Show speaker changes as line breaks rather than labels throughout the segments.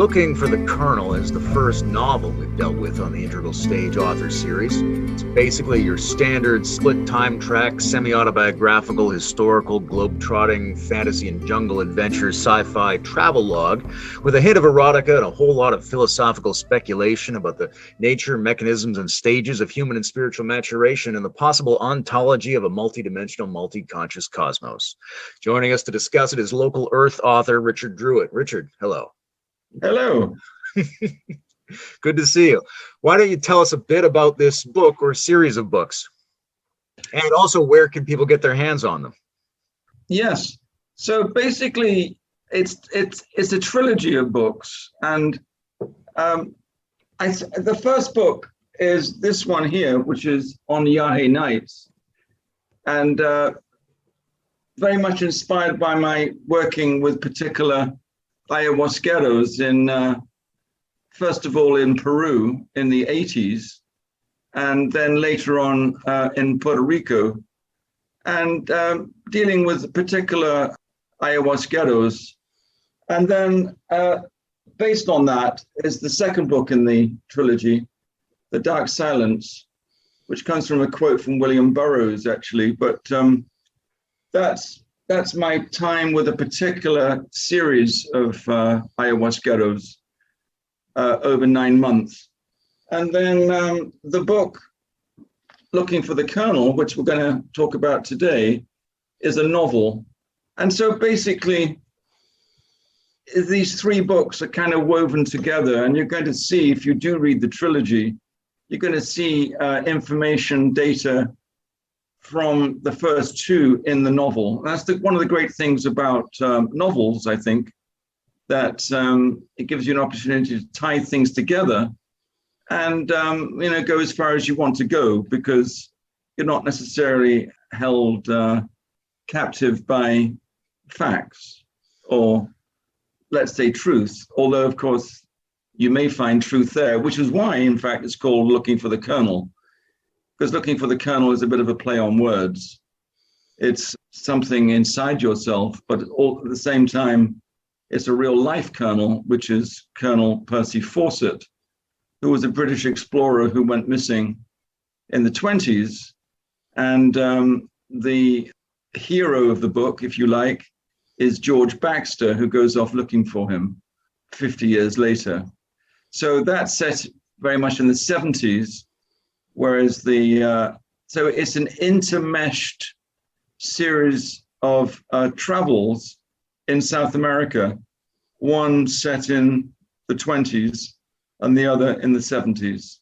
Looking for the Colonel is the first novel we've dealt with on the Integral Stage author series. It's basically your standard split time track, semi-autobiographical, historical, globe-trotting, fantasy and jungle adventure, sci-fi travel log with a hint of erotica and a whole lot of philosophical speculation about the nature, mechanisms, and stages of human and spiritual maturation and the possible ontology of a multidimensional, multi-conscious cosmos. Joining us to discuss it is local Earth author Richard Druitt. Richard, hello.
Hello.
Good to see you. Why don't you tell us a bit about this book or series of books? And also, where can people get their hands on them?
Yes. So basically, it's a trilogy of books, and the first book is this one here, which is on Yaje Nights, and very much inspired by my working with particular ayahuasqueros in, first of all, in Peru in the 80s, and then later on in Puerto Rico, and dealing with particular ayahuasqueros. And then based on that is the second book in the trilogy, The Dark Silence, which comes from a quote from William Burroughs, actually, but that's my time with a particular series of ayahuasqueros over 9 months. And then the book, Looking for the Colonel, which we're going to talk about today, is a novel. And so basically, these three books are kind of woven together, and you're going to see, if you do read the trilogy, you're going to see information, data, from the first two in the novel. That's one of the great things about novels, I think, that it gives you an opportunity to tie things together and go as far as you want to go, because you're not necessarily held captive by facts or, let's say, truth, although of course you may find truth there, which is why, in fact, it's called Looking for the Colonel. Because looking for the Colonel is a bit of a play on words. It's something inside yourself, but at the same time, it's a real life Colonel, which is Colonel Percy Fawcett, who was a British explorer who went missing in the 20s. And the hero of the book, if you like, is George Baxter, who goes off looking for him 50 years later. So that's set very much in the 70s. Whereas so it's an intermeshed series of travels in South America, one set in the 20s and the other in the 70s.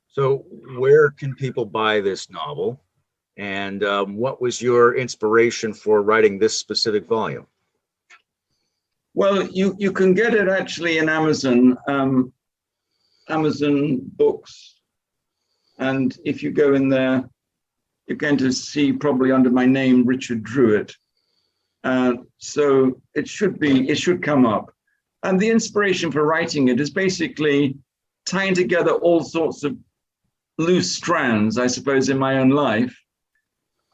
So where can people buy this novel? And what was your inspiration for writing this specific volume?
Well, you can get it actually in Amazon, Amazon Books. And if you go in there, you're going to see probably under my name, Richard Druitt. So it should come up. And the inspiration for writing it is basically tying together all sorts of loose strands, I suppose, in my own life.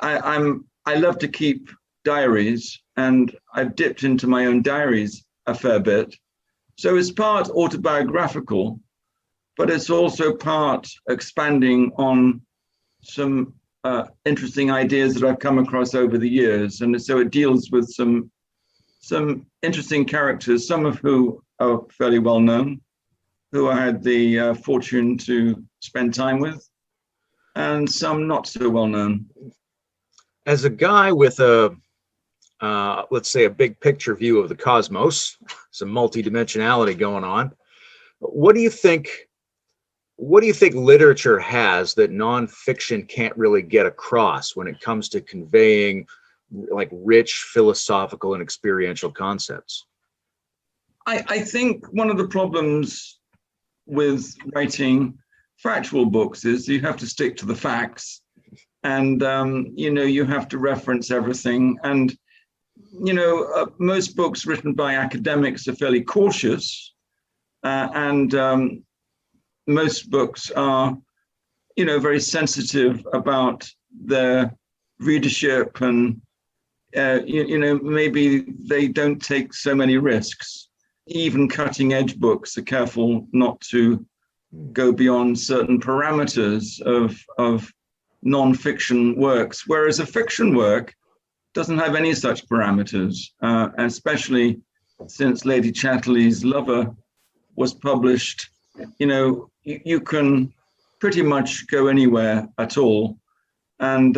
I love to keep diaries, and I've dipped into my own diaries a fair bit. So it's part autobiographical, but it's also part expanding on some interesting ideas that I've come across over the years. And so it deals with some interesting characters, some of who are fairly well known, who I had the fortune to spend time with, and some not so well known.
As a guy with a, let's say, a big picture view of the cosmos, some multidimensionality going on, what do you think literature has that nonfiction can't really get across when it comes to conveying like rich philosophical and experiential concepts?
I think one of the problems with writing factual books is you have to stick to the facts, and you have to reference everything. And most books written by academics are fairly cautious, and most books are, very sensitive about their readership, and maybe they don't take so many risks. even cutting edge books are careful not to go beyond certain parameters of non-fiction works, whereas a fiction work doesn't have any such parameters, especially since Lady Chatterley's Lover was published. You can pretty much go anywhere at all. And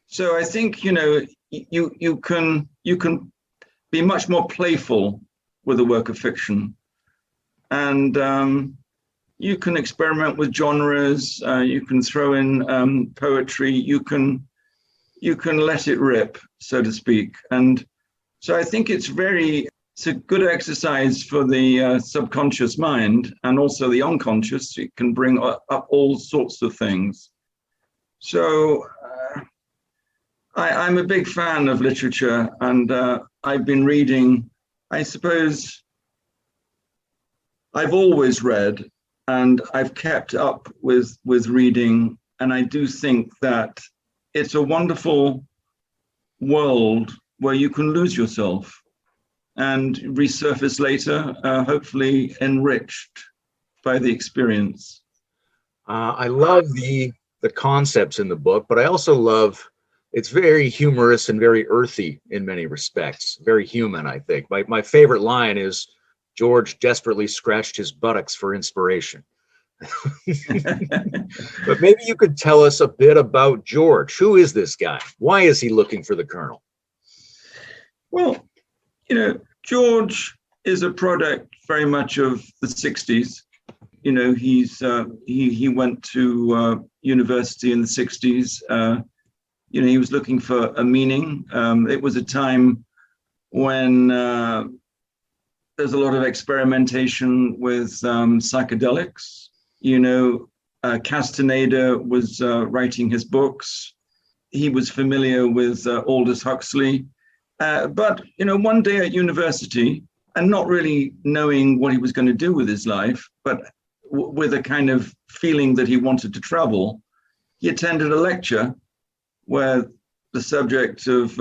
so I think, you can be much more playful with a work of fiction. And you can experiment with genres, you can throw in poetry, you can let it rip, so to speak. And so I think it's a good exercise for the subconscious mind and also the unconscious. It can bring up all sorts of things. So I'm a big fan of literature, and I've been reading, I suppose I've always read, and I've kept up with reading, and I do think that it's a wonderful world where you can lose yourself and resurface later, hopefully enriched by the experience.
I love the concepts in the book, but I also love it's very humorous and very earthy in many respects. Very human, I think. My favorite line is, George desperately scratched his buttocks for inspiration. But maybe you could tell us a bit about George. Who is this guy? Why is he looking for the Colonel?
Well, George is a product very much of the 60s. He went to university in the 60s. He was looking for a meaning. It was a time when there's a lot of experimentation with psychedelics. Castaneda was writing his books. He was familiar with Aldous Huxley. But one day at university, and not really knowing what he was going to do with his life, but with a kind of feeling that he wanted to travel, he attended a lecture where the subject of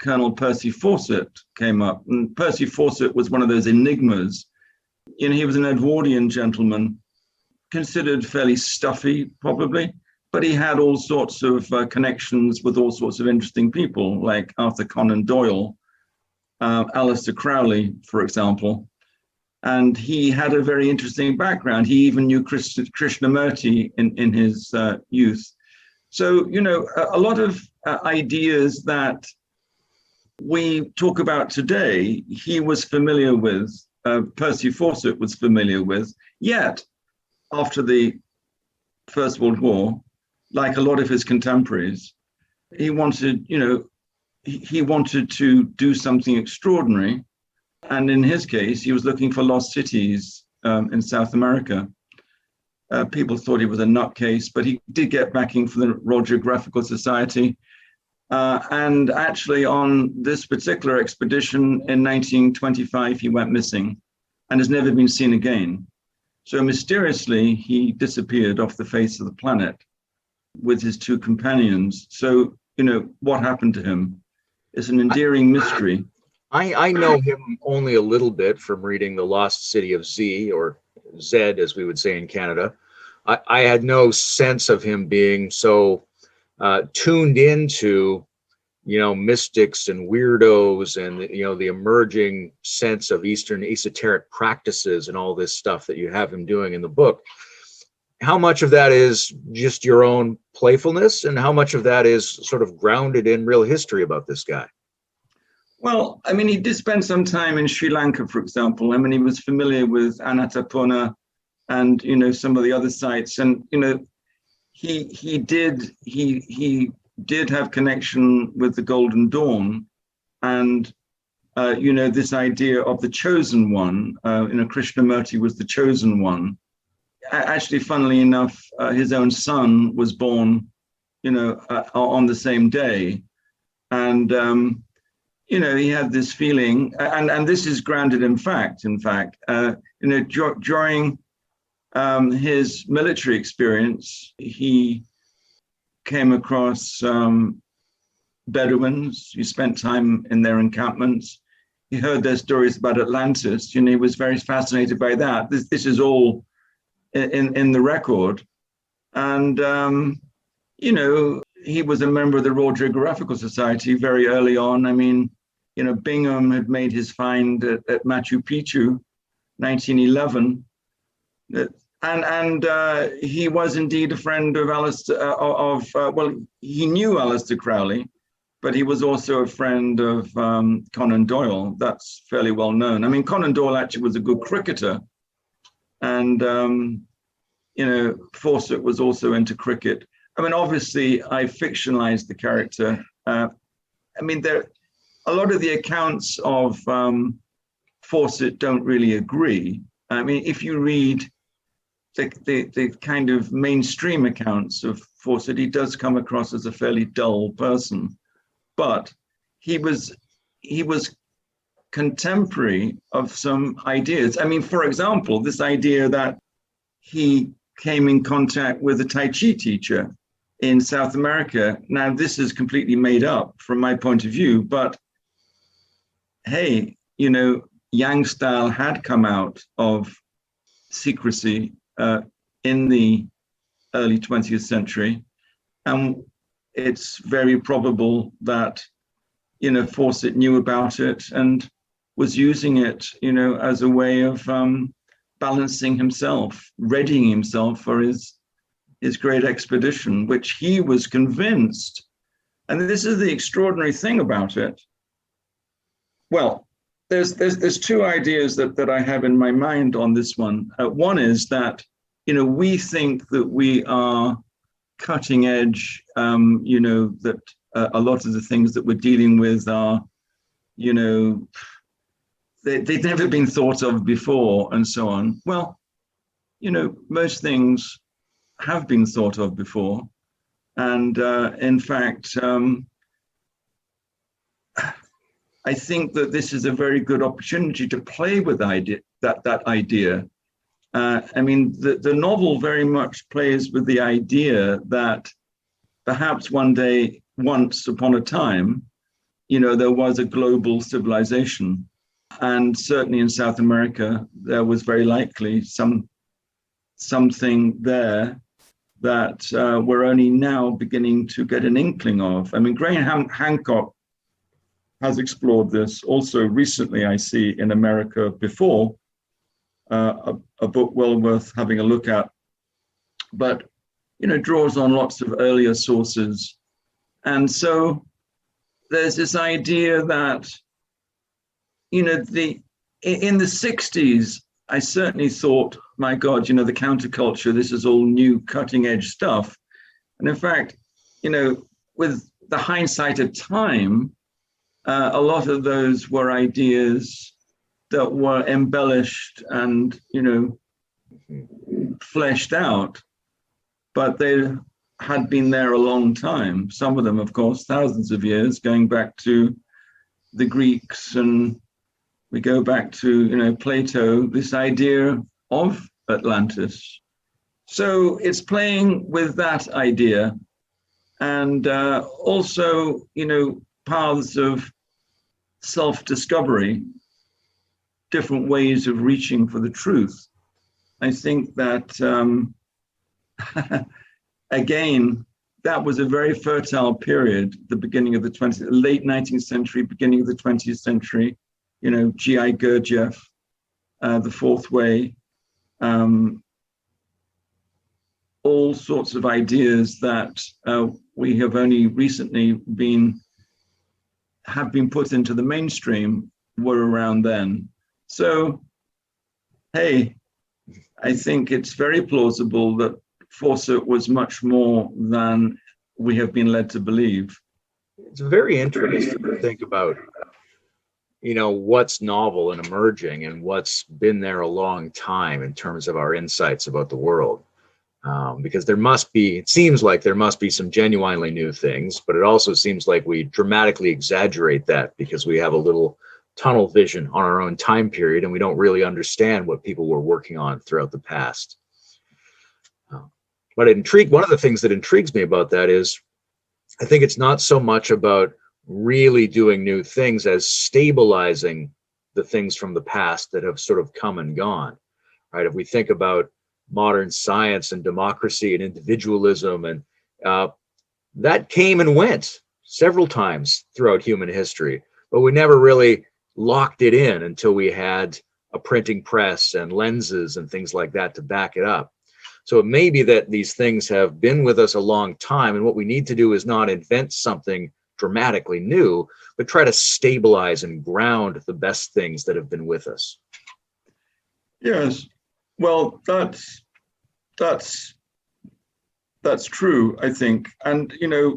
Colonel Percy Fawcett came up. And Percy Fawcett was one of those enigmas. He was an Edwardian gentleman, considered fairly stuffy, probably, but he had all sorts of connections with all sorts of interesting people, like Arthur Conan Doyle, Aleister Crowley, for example. And he had a very interesting background. He even knew Krishnamurti in his youth. So, a lot of ideas that we talk about today, he was familiar with, Percy Fawcett was familiar with, yet after the First World War, like a lot of his contemporaries, he wanted, he wanted to do something extraordinary. And in his case, he was looking for lost cities in South America. People thought he was a nutcase, but he did get backing from the Royal Geographical Society. And actually on this particular expedition in 1925, he went missing and has never been seen again. So mysteriously, he disappeared off the face of the planet with his two companions. So, what happened to him? It's an endearing mystery.
I know him only a little bit from reading The Lost City of Z, or Zed, as we would say in Canada. I had no sense of him being so tuned into, mystics and weirdos and, the emerging sense of Eastern esoteric practices and all this stuff that you have him doing in the book. How much of that is just your own playfulness, and how much of that is sort of grounded in real history about this guy?
Well, he did spend some time in Sri Lanka, for example. He was familiar with Annapurna and, some of the other sites. And, he did have connection with the Golden Dawn. And, this idea of the chosen one, Krishnamurti was the chosen one. Actually, funnily enough, his own son was born, on the same day. And, he had this feeling, and this is grounded in fact, during his military experience, he came across Bedouins. He spent time in their encampments. he heard their stories about Atlantis. He was very fascinated by that. This is all in the record. And, he was a member of the Royal Geographical Society very early on. I mean, Bingham had made his find at Machu Picchu, 1911. And he was indeed a friend of he knew Aleister Crowley, but he was also a friend of Conan Doyle. That's fairly well known. I mean, Conan Doyle actually was a good cricketer. And, Fawcett was also into cricket. I mean, obviously, I fictionalized the character. A lot of the accounts of Fawcett don't really agree. I mean, if you read the kind of mainstream accounts of Fawcett, he does come across as a fairly dull person. But he was contemporary of some ideas. I mean, for example, this idea that he came in contact with a Tai Chi teacher in South America. Now, this is completely made up from my point of view, but hey, Yang style had come out of secrecy in the early 20th century. And it's very probable that, Fawcett knew about it and was using it, as a way of balancing himself, readying himself for his great expedition, which he was convinced. And this is the extraordinary thing about it. Well, there's two ideas that I have in my mind on this one. One is that, we think that we are cutting edge, that a lot of the things that we're dealing with are, they've never been thought of before and so on. Well, most things have been thought of before. And in fact, I think that this is a very good opportunity to play with that idea. The novel very much plays with the idea that perhaps one day, once upon a time, there was a global civilization. And certainly in South America, there was very likely something there that we're only now beginning to get an inkling of. I mean, Graham Hancock has explored this also recently, I see, in America before, a book well worth having a look at, but, draws on lots of earlier sources. And so there's this idea that, in the 60s, I certainly thought, my God, the counterculture, this is all new cutting edge stuff. And in fact, with the hindsight of time, a lot of those were ideas that were embellished and, fleshed out, but they had been there a long time. Some of them, of course, thousands of years, going back to the Greeks, and we go back to, Plato, this idea of Atlantis. So it's playing with that idea, and also, paths of self-discovery, different ways of reaching for the truth. I think that, again, that was a very fertile period, the beginning of the late 19th century, beginning of the 20th century, G.I. Gurdjieff, The Fourth Way, all sorts of ideas that we have only recently have been put into the mainstream were around then. So, hey, I think it's very plausible that Fawcett was much more than we have been led to believe.
It's very interesting to think about, what's novel and emerging and what's been there a long time in terms of our insights about the world. Because it seems like there must be some genuinely new things, but it also seems like we dramatically exaggerate that because we have a little tunnel vision on our own time period and we don't really understand what people were working on throughout the past. But one of the things that intrigues me about that is I think it's not so much about really doing new things as stabilizing the things from the past that have sort of come and gone, right? If we think about modern science and democracy and individualism, and that came and went several times throughout human history, but we never really locked it in until we had a printing press and lenses and things like that to back it up. So it may be that these things have been with us a long time, and what we need to do is not invent something dramatically new, but try to stabilize and ground the best things that have been with us.
Yes, well, that's true, I think, and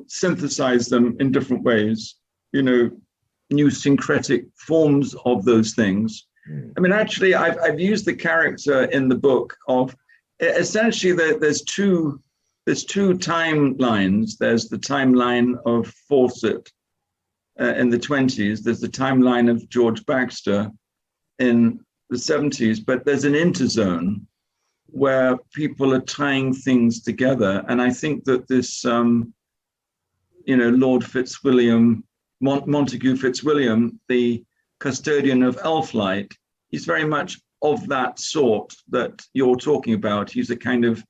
synthesize them in different ways. New syncretic forms of those things. I mean, actually, I've used the character in the book of essentially there's two timelines. There's the timeline of Fawcett in the 20s. There's the timeline of George Baxter in the 70s. But there's an interzone where people are tying things together. And I think that this, Lord Fitzwilliam, Montague Fitzwilliam, the custodian of Elflight, he's very much of that sort that you're talking about. He's a kind of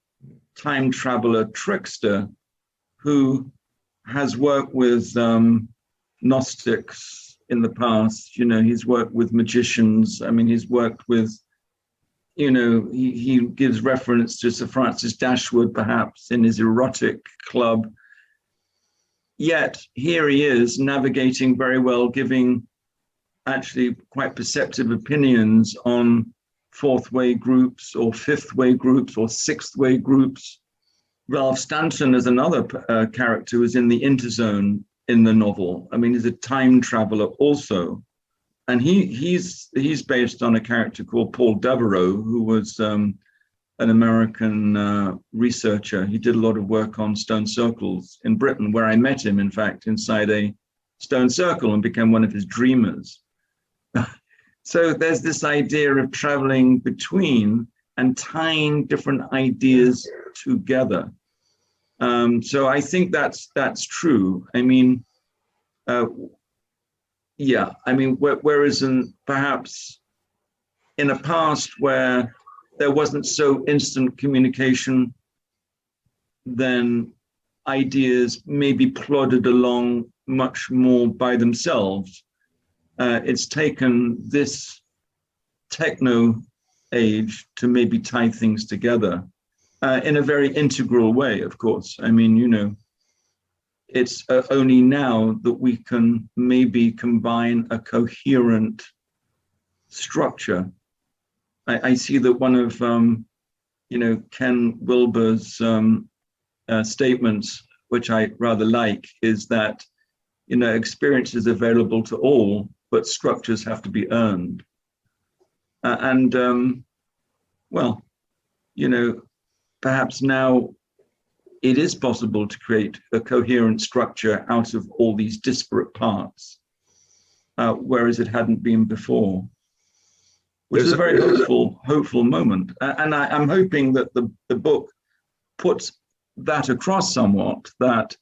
time traveler trickster who has worked with Gnostics in the past. He's worked with magicians. I mean, he's worked with, he gives reference to Sir Francis Dashwood, perhaps, in his erotic club. Yet here he is navigating very well, giving actually quite perceptive opinions on fourth way groups or fifth way groups or sixth way groups. Ralph Stanton is another character who's in the interzone in the novel. I mean, he's a time traveler also. And he's based on a character called Paul Devereaux, who was an American researcher. He did a lot of work on stone circles in Britain, where I met him, in fact, inside a stone circle and became one of his dreamers. So there's this idea of traveling between and tying different ideas together. So I think that's true. I mean, whereas perhaps in a past where there wasn't so instant communication, then ideas may be plodded along much more by themselves. It's taken this techno age to maybe tie things together in a very integral way, of course. I mean, it's only now that we can maybe combine a coherent structure. I see that one of, Ken Wilber's statements, which I rather like, is that, experience is available to all, but structures have to be earned. Perhaps now it is possible to create a coherent structure out of all these disparate parts, whereas it hadn't been before, which is a very hopeful moment. And I'm hoping that the book puts that across somewhat, that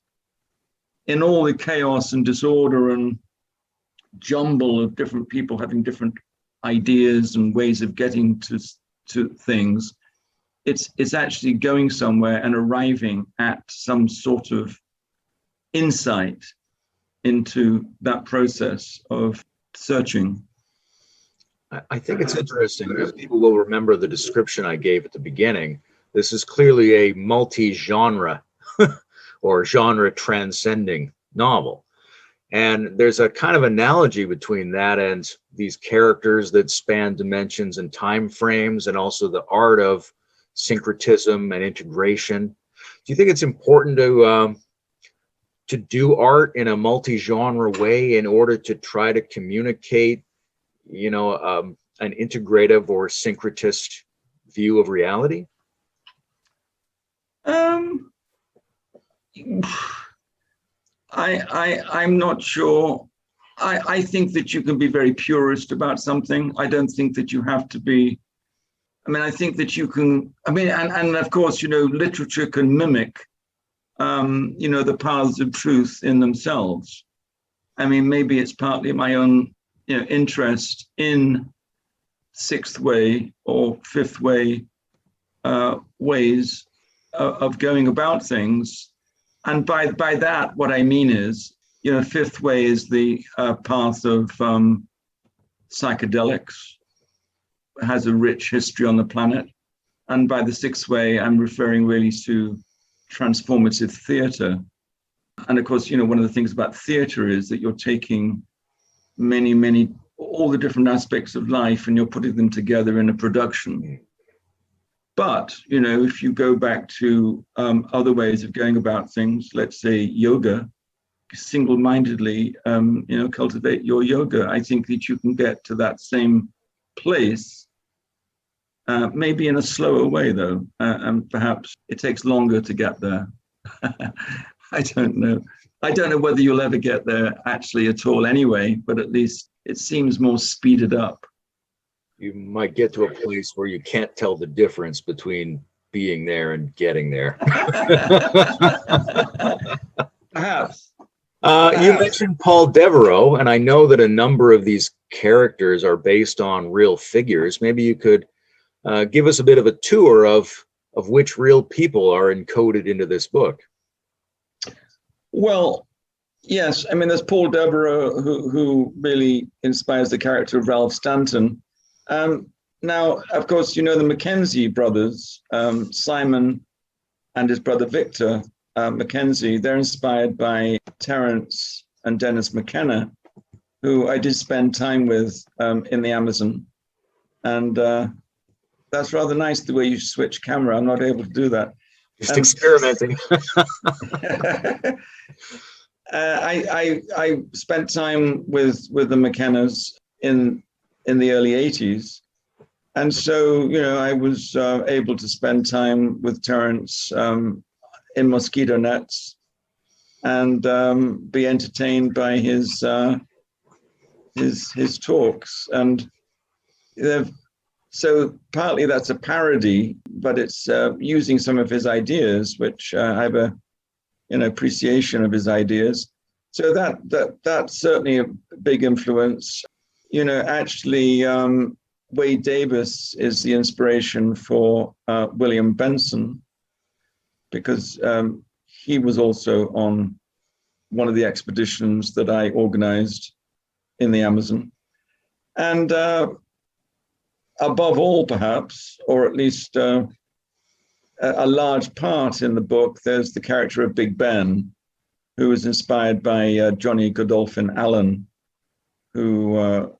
in all the chaos and disorder and jumble of different people having different ideas and ways of getting to things, it's actually going somewhere and arriving at some sort of insight into that process of searching.
I think it's interesting. People will remember the description I gave at the beginning. This is clearly a multi-genre or genre transcending novel. And there's a kind of analogy between that and these characters that span dimensions and time frames, and also the art of syncretism and integration. Do you think it's important to do art in a multi-genre way in order to try to communicate, an integrative or syncretist view of reality?
I'm not sure. I think that you can be very purist about something. I don't think that you have to be. I think that you can. And of course, literature can mimic, the paths of truth in themselves. Maybe it's partly my own, interest in sixth way or fifth way ways of going about things. And by that, what I mean is, fifth way is the path of psychedelics, has a rich history on the planet. And by the sixth way, I'm referring really to transformative theater. And of course, one of the things about theater is that you're taking all the different aspects of life and you're putting them together in a production. But, if you go back to other ways of going about things, let's say yoga, single-mindedly, cultivate your yoga. I think that you can get to that same place, maybe in a slower way, though, and perhaps it takes longer to get there. I don't know. I don't know whether you'll ever get there actually at all anyway, but at least it seems more speeded up.
You might get to a place where you can't tell the difference between being there and getting there.
Perhaps.
You mentioned Paul Devereaux, and I know that a number of these characters are based on real figures. Maybe you could give us a bit of a tour of which real people are encoded into this book.
Well, yes. I mean, there's Paul Devereaux, who really inspires the character of Ralph Stanton. Now, of course, the Mackenzie brothers, Simon and his brother Victor Mackenzie. They're inspired by Terence and Dennis McKenna, who I did spend time with in the Amazon. And that's rather nice, the way you switch camera. I'm not able to do that.
Just experimenting.
I spent time with the McKennas in the early 80s. And so, I was able to spend time with Terence in mosquito nets and be entertained by his talks. And so partly that's a parody, but it's using some of his ideas, which I have an appreciation of his ideas. So that's certainly a big influence. Actually, Wade Davis is the inspiration for William Benson, because he was also on one of the expeditions that I organized in the Amazon. And above all, perhaps, or at least a large part in the book, there's the character of Big Ben, who was inspired by Johnny Godolphin Allen, who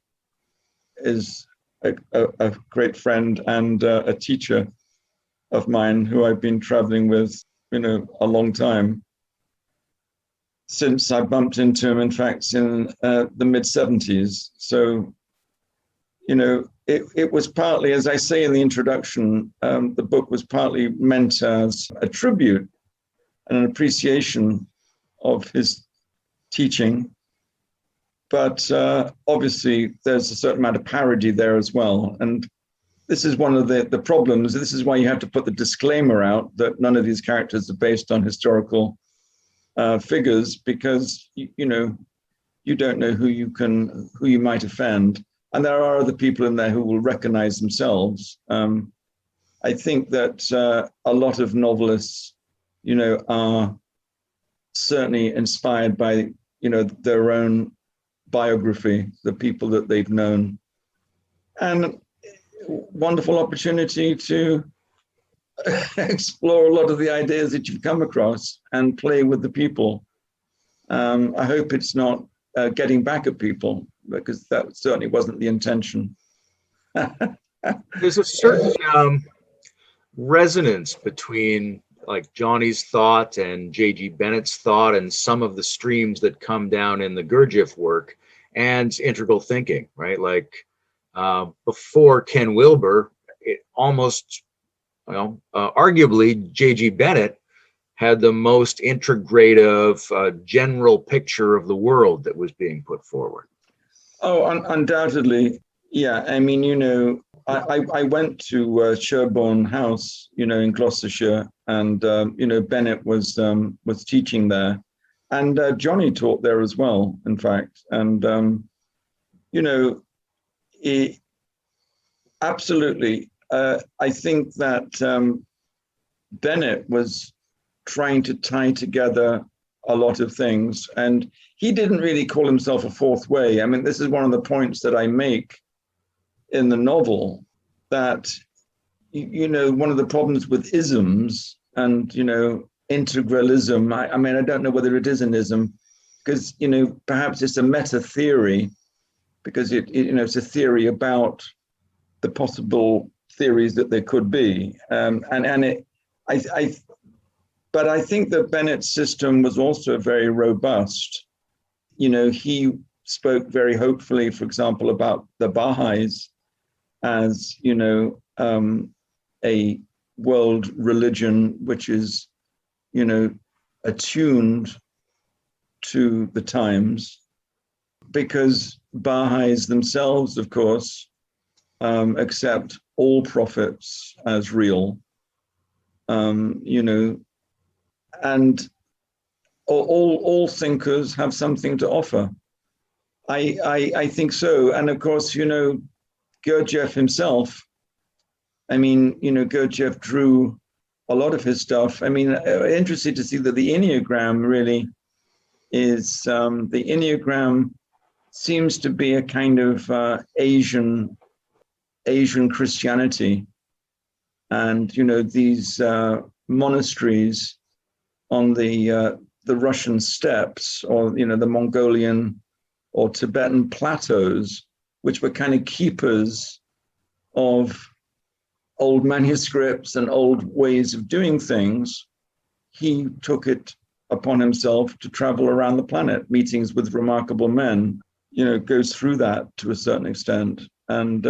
is a great friend and a teacher of mine, who I've been traveling with, a long time, since I bumped into him, in fact, in the mid-70s. So, it was partly, as I say in the introduction, the book was partly meant as a tribute and an appreciation of his teaching. But obviously, there's a certain amount of parody there as well. And this is one of the problems. This is why you have to put the disclaimer out that none of these characters are based on historical figures, because you don't know who you might offend. And there are other people in there who will recognize themselves. I think that a lot of novelists, are certainly inspired by, their own biography, the people that they've known. And wonderful opportunity to explore a lot of the ideas that you've come across and play with the people. I hope it's not getting back at people, because that certainly wasn't the intention.
There's a certain resonance between like Johnny's thought and J.G. Bennett's thought and some of the streams that come down in the Gurdjieff work and integral thinking, right? Like before Ken Wilber, it almost, arguably J.G. Bennett had the most integrative general picture of the world that was being put forward.
Oh, undoubtedly. Yeah. I mean, I went to Sherborne House, in Gloucestershire, and, Bennett was teaching there. And Johnny taught there as well, in fact. And you know, absolutely. I think that Bennett was trying to tie together a lot of things, and he didn't really call himself a fourth way. I mean, this is one of the points that I make in the novel, that, you know, one of the problems with isms and, you know, integralism, I mean, I don't know whether it is an ism, because, you know, perhaps it's a meta theory, because you know, it's a theory about the possible theories that there could be. But I think that Bennett's system was also very robust. You know, he spoke very hopefully, for example, about the Baha'is as, you know, a world religion which is, you know, attuned to the times, because Baha'is themselves, of course, accept all prophets as real, you know, and all thinkers have something to offer. I think so. And of course, you know, Gurdjieff himself, I mean, you know, Gurdjieff drew a lot of his stuff. I mean, interesting to see that the Enneagram really is, the Enneagram seems to be a kind of Asian Christianity. And, you know, these monasteries on the Russian steppes, or, you know, the Mongolian or Tibetan plateaus, which were kind of keepers of old manuscripts and old ways of doing things. He took it upon himself to travel around the planet, meetings with remarkable men, you know, goes through that to a certain extent, and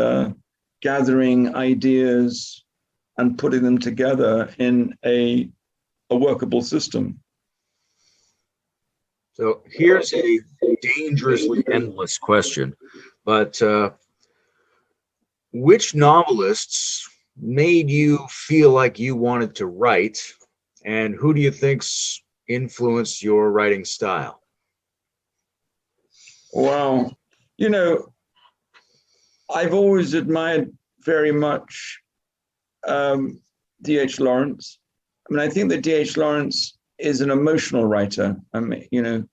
gathering ideas and putting them together in a workable system.
So here's a dangerously endless question, but which novelists made you feel like you wanted to write, and who do you think's influenced your writing style?
Wow. You know, I've always admired very much D.H. Lawrence. I mean, I think that D.H. Lawrence is an emotional writer. I mean, you know,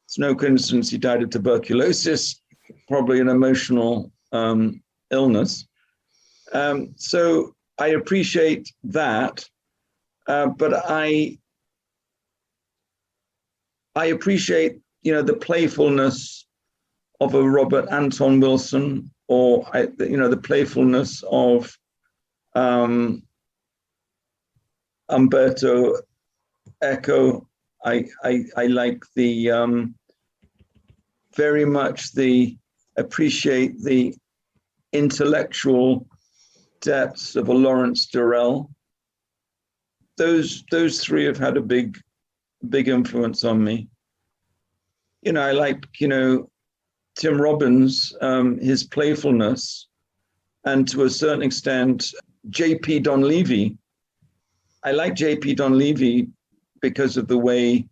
it's no coincidence he died of tuberculosis, probably an emotional illness. So I appreciate that, but I appreciate, you know, the playfulness of a Robert Anton Wilson, or, you know, the playfulness of Umberto Eco. I like the very much appreciate the intellectual depths of a Lawrence Durrell. Those three have had a big influence on me. You know, I like, you know, Tim Robbins, his playfulness, and to a certain extent, J.P. Donlevy. I like J.P. Donlevy because of the way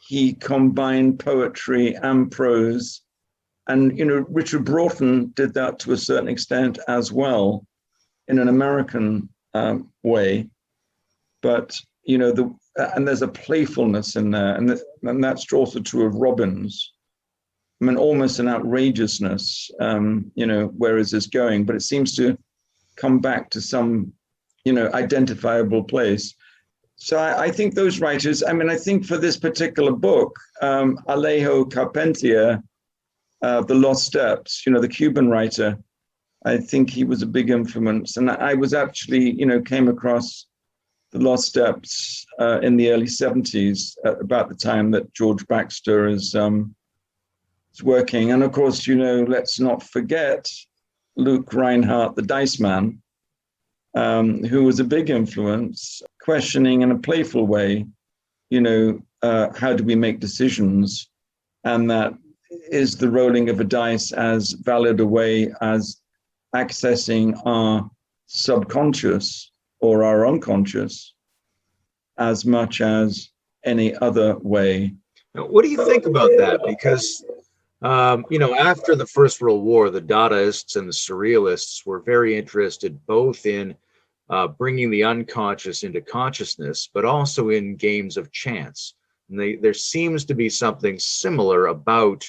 he combined poetry and prose. And, you know, Richard Broughton did that to a certain extent as well, in an American way. But, you know, and there's a playfulness in there, and that's also true of Robbins. I mean, almost an outrageousness, you know, where is this going? But it seems to come back to some, you know, identifiable place. So I think those writers, I mean, I think for this particular book, Alejo Carpentier, The Lost Steps, you know, the Cuban writer, I think he was a big influence. And I was actually, you know, came across The Lost Steps in the early 70s, about the time that George Baxter is working. And of course, you know, let's not forget Luke Reinhardt, the Dice Man, who was a big influence, questioning in a playful way, you know, how do we make decisions? And that is the rolling of a dice as valid a way as accessing our subconscious or our unconscious as much as any other way.
Now, what do you think about that? Because After the First World War, the Dadaists and the Surrealists were very interested both in bringing the unconscious into consciousness, but also in games of chance. And there seems to be something similar about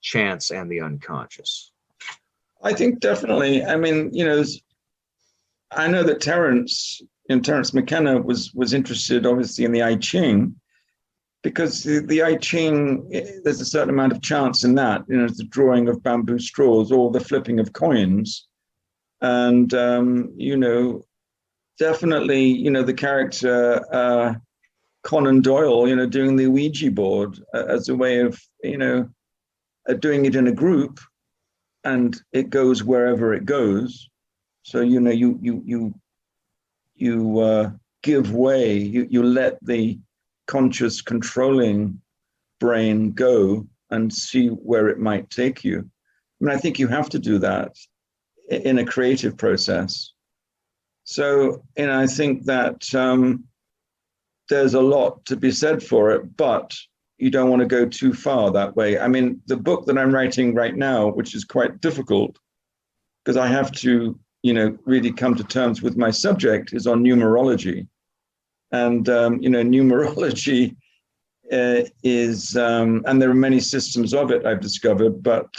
chance and the unconscious.
I think definitely. I mean, I know that Terence McKenna was interested, obviously, in the I Ching, because the I Ching, there's a certain amount of chance in that, the drawing of bamboo straws or the flipping of coins. And, definitely, the character Conan Doyle, doing the Ouija board as a way of, doing it in a group, and it goes wherever it goes. So, you give way, you let the conscious controlling brain go and see where it might take you. I mean, I think you have to do that in a creative process. So, I think that there's a lot to be said for it, but you don't want to go too far that way. I mean, the book that I'm writing right now, which is quite difficult because I have to, really come to terms with my subject, is on numerology. And, numerology is, and there are many systems of it I've discovered, but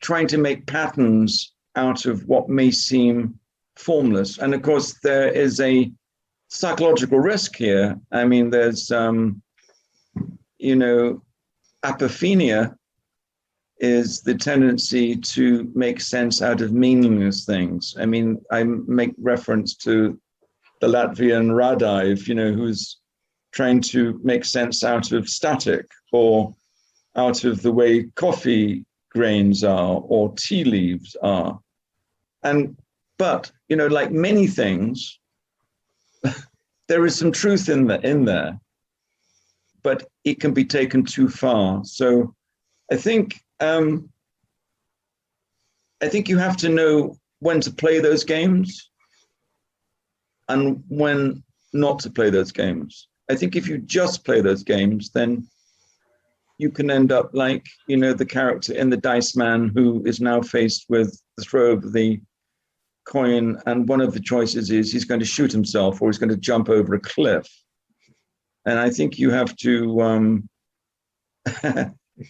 trying to make patterns out of what may seem formless. And of course, there is a psychological risk here. I mean, there's, apophenia is the tendency to make sense out of meaningless things. I mean, I make reference to the Latvian Radive, who's trying to make sense out of static or out of the way coffee grains are or tea leaves are. But, like many things, there is some truth in there, but it can be taken too far. So I think you have to know when to play those games and when not to play those games. I think if you just play those games, then you can end up like, the character in The Dice Man, who is now faced with the throw of the coin, and one of the choices is he's going to shoot himself or he's going to jump over a cliff. And I think you have to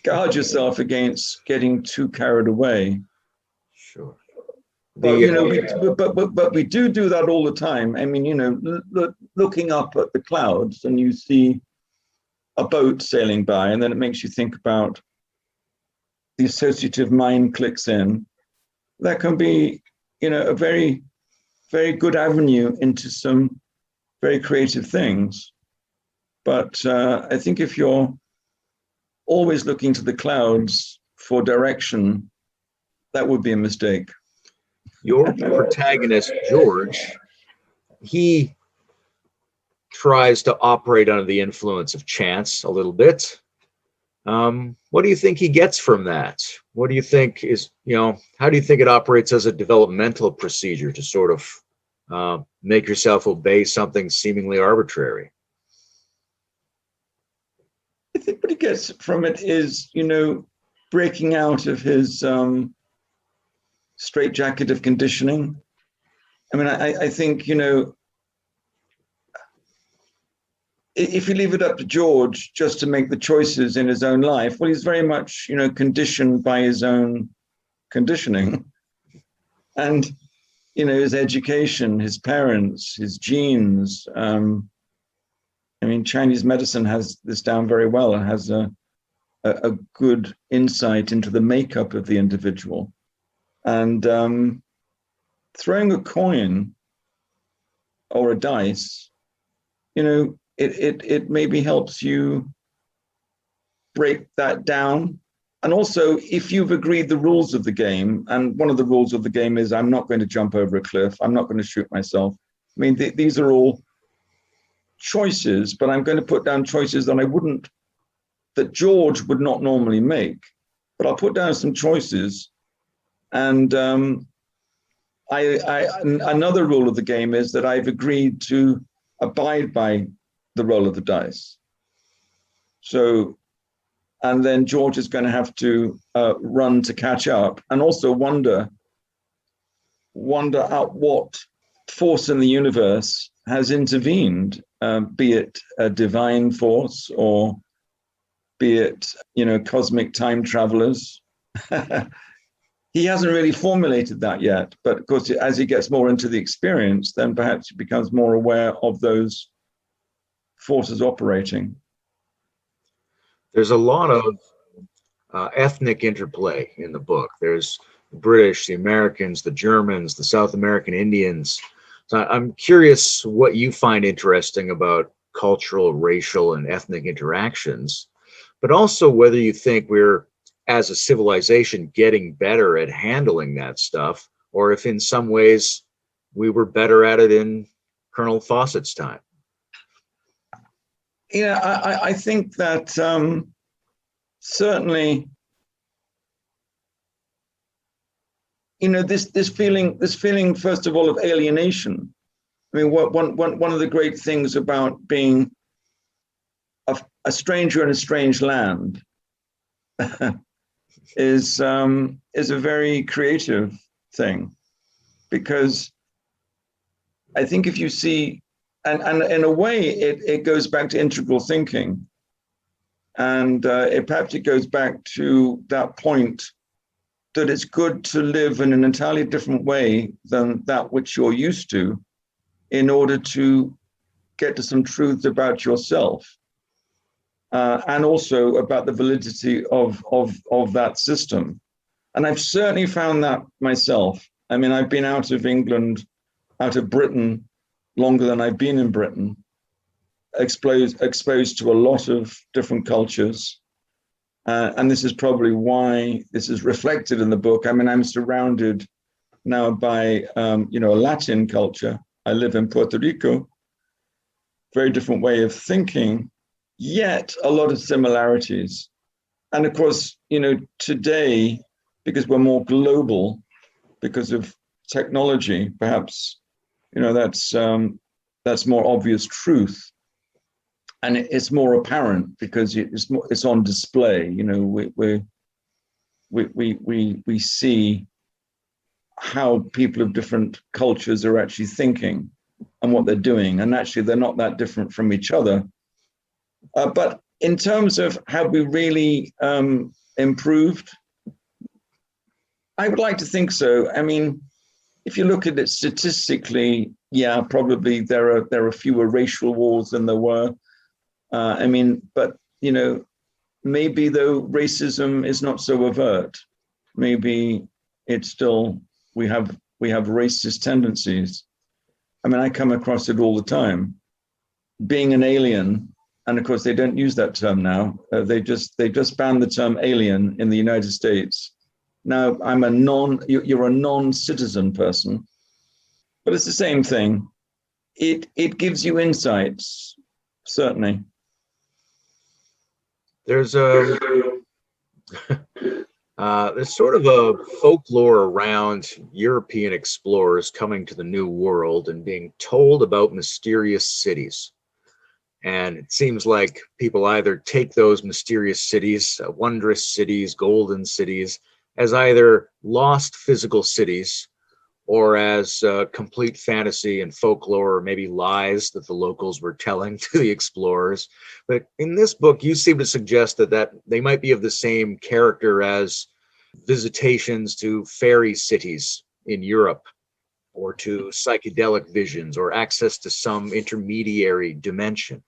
guard yourself against getting too carried away.
Sure.
But we do that all the time. I mean, looking up at the clouds and you see a boat sailing by, and then it makes you think about the associative mind clicks in. That can be, a very, very good avenue into some very creative things. But I think if you're always looking to the clouds for direction, that would be a mistake.
Your protagonist, George, he tries to operate under the influence of chance a little bit. What do you think he gets from that? What do you think is, how do you think it operates as a developmental procedure to sort of make yourself obey something seemingly arbitrary?
I think what he gets from it is, breaking out of his straitjacket of conditioning. I mean, I think, if you leave it up to George just to make the choices in his own life, well, he's very much, conditioned by his own conditioning. And, his education, his parents, his genes. I mean, Chinese medicine has this down very well and has a good insight into the makeup of the individual. And throwing a coin or a dice, it maybe helps you break that down. And also, if you've agreed the rules of the game, and one of the rules of the game is I'm not going to jump over a cliff, I'm not going to shoot myself. I mean, these are all choices, but I'm going to put down choices that George would not normally make. But I'll put down some choices. And another rule of the game is that I've agreed to abide by the roll of the dice. So and then George is going to have to run to catch up, and also wonder at what force in the universe has intervened, be it a divine force or be it, cosmic time travelers. He hasn't really formulated that yet, but of course, as he gets more into the experience, then perhaps he becomes more aware of those forces operating.
There's a lot of ethnic interplay in the book. There's the British, the Americans, the Germans, the South American Indians. So I'm curious what you find interesting about cultural, racial, and ethnic interactions, but also whether you think we're, as a civilization, getting better at handling that stuff, or if in some ways we were better at it in Colonel Fawcett's time.
Yeah, I think that certainly, this feeling, first of all, of alienation. I mean, one of the great things about being a stranger in a strange land is a very creative thing, because I think if you see, and in a way, it goes back to integral thinking, and perhaps it goes back to that point that it's good to live in an entirely different way than that which you're used to, in order to get to some truths about yourself, and also about the validity of that system. And I've certainly found that myself. I mean, I've been out of England, out of Britain, longer than I've been in Britain, exposed to a lot of different cultures. And this is probably why this is reflected in the book. I mean, I'm surrounded now by, a Latin culture. I live in Puerto Rico, very different way of thinking, yet a lot of similarities. And of course, today, because we're more global, because of technology, perhaps, that's more obvious truth. And it's more apparent because it's on display. We see how people of different cultures are actually thinking and what they're doing. And actually, they're not that different from each other. But in terms of have we really improved, I would like to think so. I mean, if you look at it statistically, yeah, probably there are fewer racial wars than there were. But maybe though racism is not so overt, maybe it's still we have racist tendencies. I mean, I come across it all the time. Being an alien, and of course they don't use that term now. They just banned the term alien in the United States. Now you're a non-citizen person, but it's the same thing. It gives you insights, certainly.
There's there's sort of a folklore around European explorers coming to the New World and being told about mysterious cities. And it seems like people either take those mysterious cities, wondrous cities, golden cities, as either lost physical cities or as complete fantasy and folklore, or maybe lies that the locals were telling to the explorers. But in this book, you seem to suggest that they might be of the same character as visitations to fairy cities in Europe, or to psychedelic visions, or access to some intermediary dimension.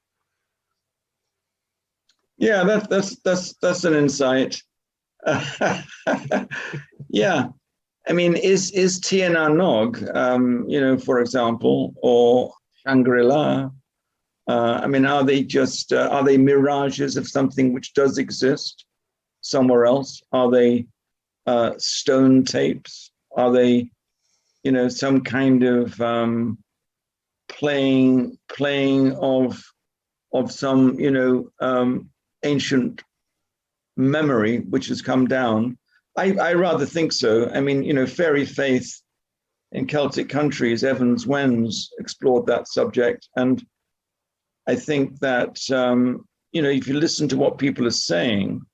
Yeah, that's an insight. Yeah. I mean, is Tien Nog, for example, or Shangri-La, are they mirages of something which does exist somewhere else? Are they stone tapes? Are they, some kind of playing of some, ancient memory which has come down? I rather think so. I mean, fairy faith in Celtic countries, Evans Wens explored that subject. And I think that, if you listen to what people are saying,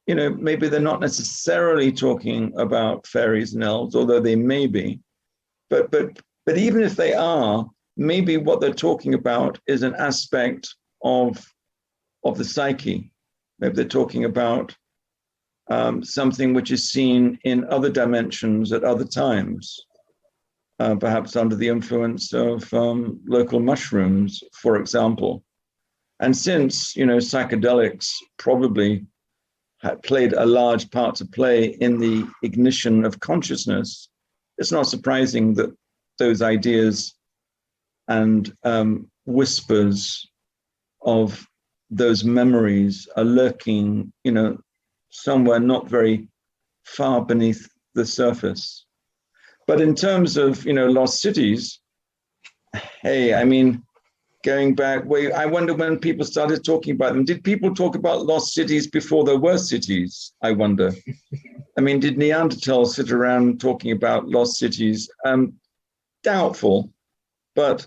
maybe they're not necessarily talking about fairies and elves, although they may be. But even if they are, maybe what they're talking about is an aspect of the psyche. Maybe they're talking about something which is seen in other dimensions at other times, perhaps under the influence of local mushrooms, for example. And since, psychedelics probably had played a large part to play in the ignition of consciousness, it's not surprising that those ideas and whispers of those memories are lurking, somewhere not very far beneath the surface. But in terms of, lost cities, hey, I mean, going back, I wonder when people started talking about them. Did people talk about lost cities before there were cities? I wonder. I mean, did Neanderthals sit around talking about lost cities? Doubtful, but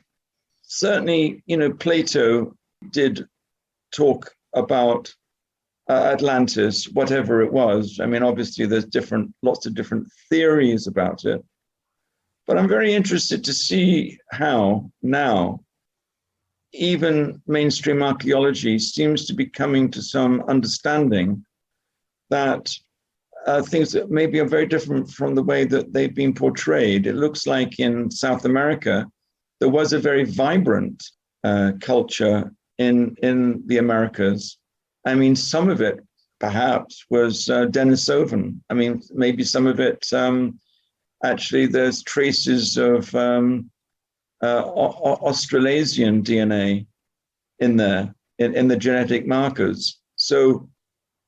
certainly, Plato did talk about Atlantis, whatever it was. I mean, obviously, there's lots of different theories about it. But I'm very interested to see how now even mainstream archaeology seems to be coming to some understanding that things that maybe are very different from the way that they've been portrayed. It looks like in South America, there was a very vibrant culture in the Americas. I mean, some of it perhaps was Denisovan. I mean, maybe some of it, actually, there's traces of Australasian DNA in there, in the genetic markers. So,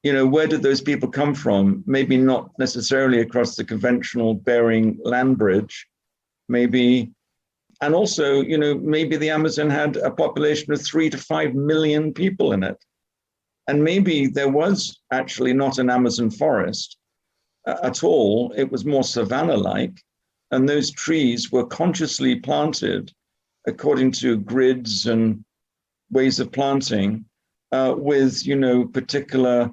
where did those people come from? Maybe not necessarily across the conventional Bering land bridge, maybe. And also, maybe the Amazon had a population of 3 to 5 million people in it. And maybe there was actually not an Amazon forest at all. It was more savanna-like. And those trees were consciously planted according to grids and ways of planting with, particular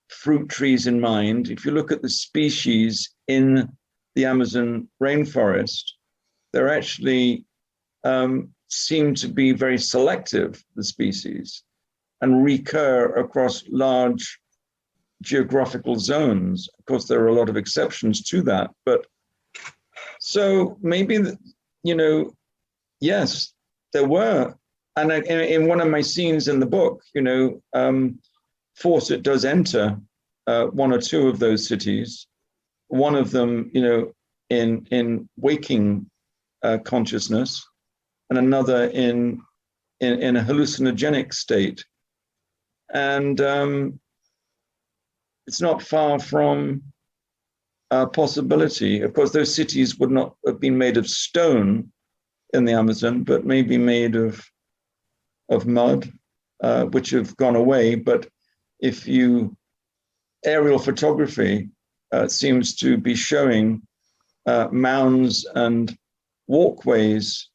fruit trees in mind. If you look at the species in the Amazon rainforest, they're actually seem to be very selective, the species, and recur across large geographical zones. Of course, there are a lot of exceptions to that, but so maybe, yes, there were. And in one of my scenes in the book, Fawcett does enter one or two of those cities, one of them, in waking consciousness, and another in a hallucinogenic state. And it's not far from a possibility. Of course, those cities would not have been made of stone in the Amazon, but maybe made of mud, which have gone away. But if you, aerial photography seems to be showing mounds and walkways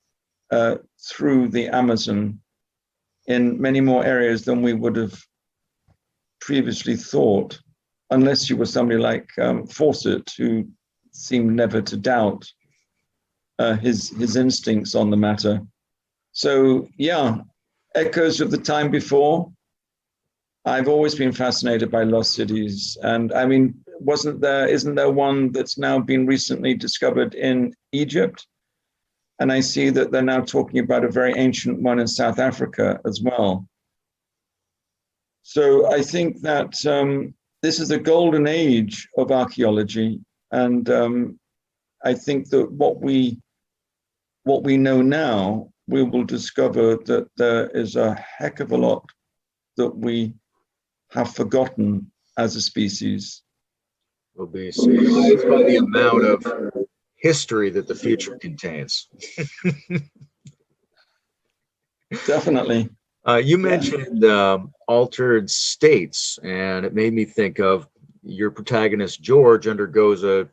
through the Amazon in many more areas than we would have previously thought, unless you were somebody like Fawcett, who seemed never to doubt his instincts on the matter. So yeah, echoes of the time before. I've always been fascinated by lost cities. And I mean, isn't there one that's now been recently discovered in Egypt? And I see that they're now talking about a very ancient one in South Africa as well. So I think that this is a golden age of archaeology. And I think that what we know now, we will discover that there is a heck of a lot that we have forgotten as a species.
We'll be surprised by the amount of history that the future contains.
Definitely.
You mentioned altered states, and it made me think of your protagonist, George, undergoes a